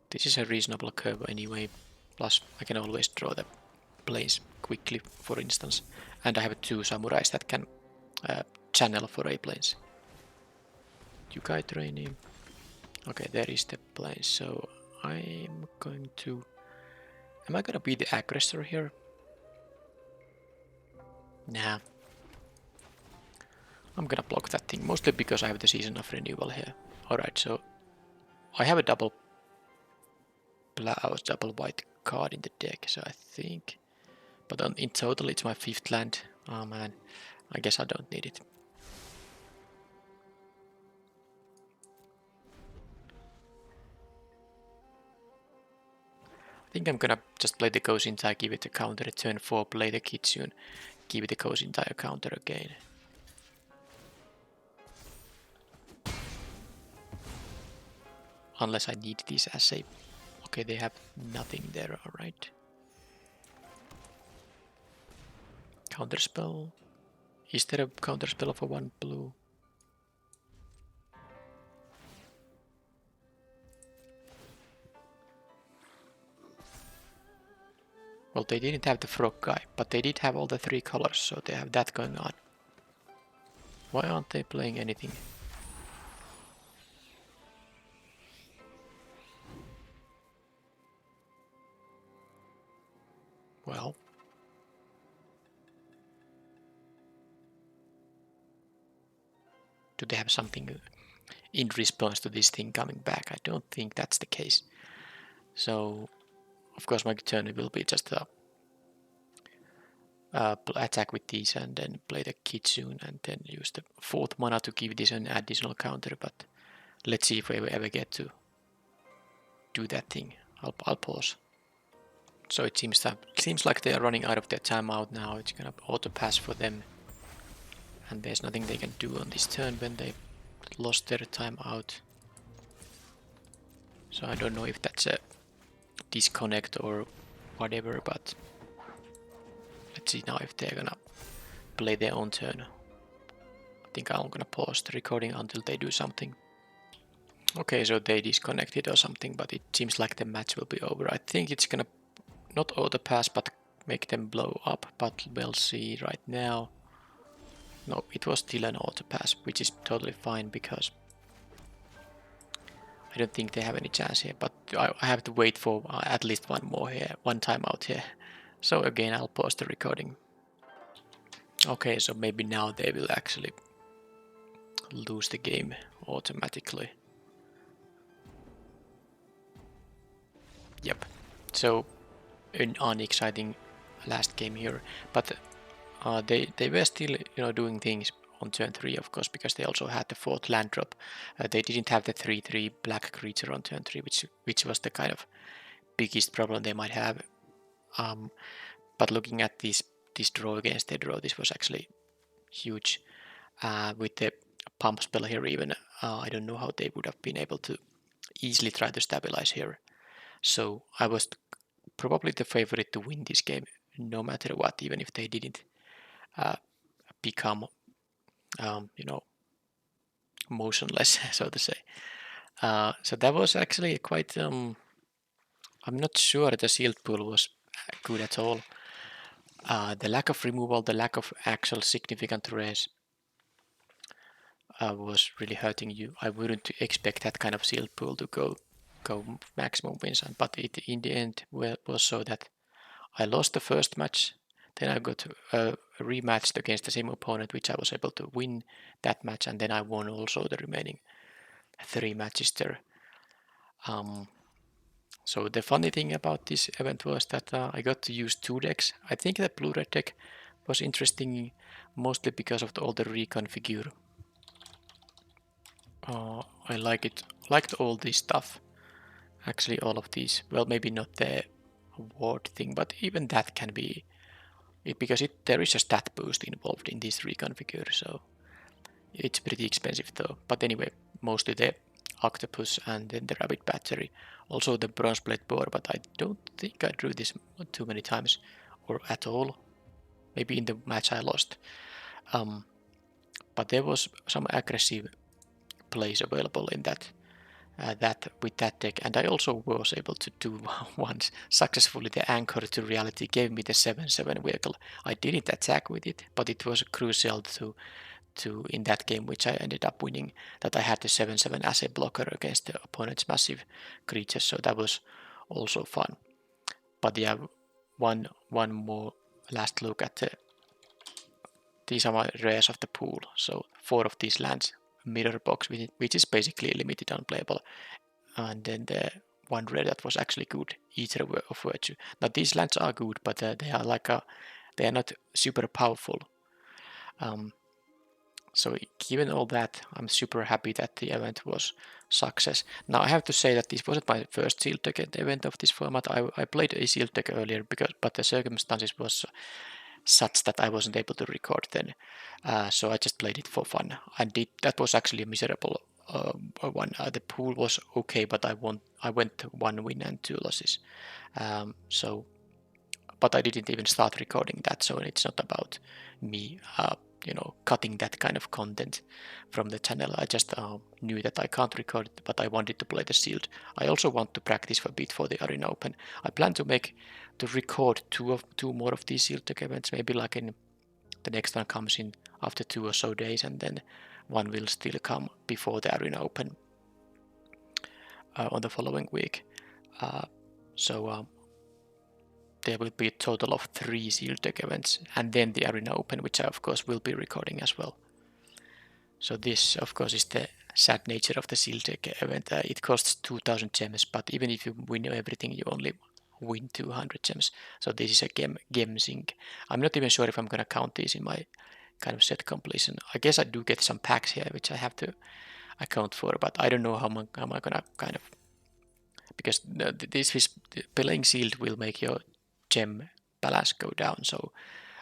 This is a reasonable curve anyway, plus I can always draw the planes quickly, for instance, and I have 2 samurais that can channel for a planes. Yukai training. Okay, there is the plane, so I'm going to... Am I gonna be the aggressor here? Nah. I'm gonna block that thing, mostly because I have the Season of Renewal here. Alright, so I have a double white card in the deck, so I think... But in total it's my 5th land. Oh man, I guess I don't need it. I think I'm gonna just play the Gozintai, give it a counter, turn 4, play the Kitsune, give it a Gozintai a counter again. Unless I need this as a... Okay, they have nothing there, alright. Counterspell. Is there a counterspell for 1 blue? Well, they didn't have the frog guy, but they did have all the 3 colors, so they have that going on. Why aren't they playing anything? Well... Do they have something in response to this thing coming back? I don't think that's the case. So, of course, my turn will be just attack with these and then play the Kitsune and then use the 4th mana to give this an additional counter, but let's see if we ever get to do that thing. I'll pause. So it seems like they are running out of their timeout now. It's gonna auto pass for them, and there's nothing they can do on this turn when they lost their timeout. So I don't know if that's a disconnect or whatever, but let's see now if they're gonna play their own turn. I think I'm gonna pause the recording until they do something. Okay, so they disconnected or something, but it seems like the match will be over. I think it's gonna not auto pass, but make them blow up, but we'll see right now. No, it was still an auto pass, which is totally fine because I don't think they have any chance here, but I have to wait for at least one more here, one timeout here. So again, I'll pause the recording. Okay, so maybe now they will actually lose the game automatically. Yep. So an unexciting last game here, but they were still doing things on turn 3, of course, because they also had the 4th land drop. They didn't have the 3/3 black creature on turn 3, which was the kind of biggest problem they might have. But looking at this draw against their draw, this was actually huge. With the pump spell here even, I don't know how they would have been able to easily try to stabilize here. So I was probably the favorite to win this game, no matter what, even if they didn't become, motionless, so to say. So that was actually quite... I'm not sure the shield pool was good at all. The lack of removal, the lack of actual significant rares was really hurting you. I wouldn't expect that kind of shield pool to go maximum wins, but it in the end was so that I lost the first match, then I got rematched against the same opponent, which I was able to win that match, and then I won also the remaining 3 matches there. So the funny thing about this event was that I got to use 2 decks. I think the blue-red deck was interesting mostly because of all the reconfigure. I liked all this stuff. Actually, all of these. Well, maybe not the award thing, but even that can be because there is a stat boost involved in this reconfigure, so it's pretty expensive though. But anyway, mostly the octopus and then the rabbit battery. Also the bronze plate boar, but I don't think I drew this too many times or at all. Maybe in the match I lost. But there was some aggressive plays available in that with that deck, and I also was able to do once successfully. The anchor to reality gave me the 7/7 vehicle. I didn't attack with it, but it was crucial to in that game, which I ended up winning, that I had the 7/7 as a blocker against the opponent's massive creatures, so that was also fun. But yeah, one more last look at these are my rares of the pool. So 4 of these lands, mirror box, which is basically limited unplayable, and then the one rare that was actually good, Eater of Virtue. Now these lands are good, but they are not super powerful. So given all that, I'm super happy that the event was success. Now I have to say that this wasn't my first Sealed Deck event of this format. I played a Sealed Deck earlier, but the circumstances was such that I wasn't able to record then. So I just played it for fun. And that was actually a miserable one. The pool was okay, but I went 1 win and 2 losses. But I didn't even start recording that, so it's not about me cutting that kind of content from the channel. I just knew that I can't record it, but I wanted to play the Sealed. I also want to practice a bit for the Arena Open. I plan to record two more of these Sealed Deck events, maybe like in the next one comes in after 2 or so days, and then one will still come before the Arena Open on the following week. So there will be a total of 3 Sealed Deck events, and then the Arena Open, which I of course will be recording as well. So this of course is the sad nature of the Sealed Deck event. It costs 2000 gems, but even if you win everything, you only win 200 gems. So this is a gem sink. I'm not even sure if I'm gonna count these in my kind of set completion. I guess I do get some packs here, which I have to account for, but I don't know how am I gonna kind of, because this is playing Sealed will make your gem balance go down. So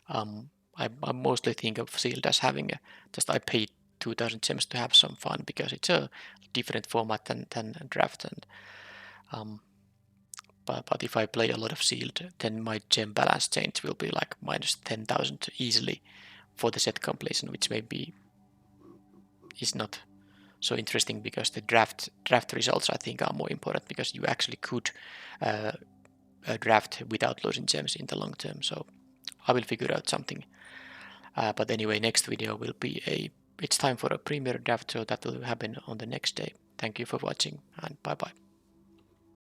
I mostly think of Sealed as having I paid 2000 gems to have some fun, because it's a different format than draft. And but if I play a lot of Sealed, then my gem balance change will be like minus 10,000 easily for the set completion, which maybe is not so interesting, because the draft results I think are more important, because you actually could draft without losing gems in the long term. So I will figure out something. But anyway, next video will be it's time for a premier draft, so that will happen on the next day. Thank you for watching, and bye bye.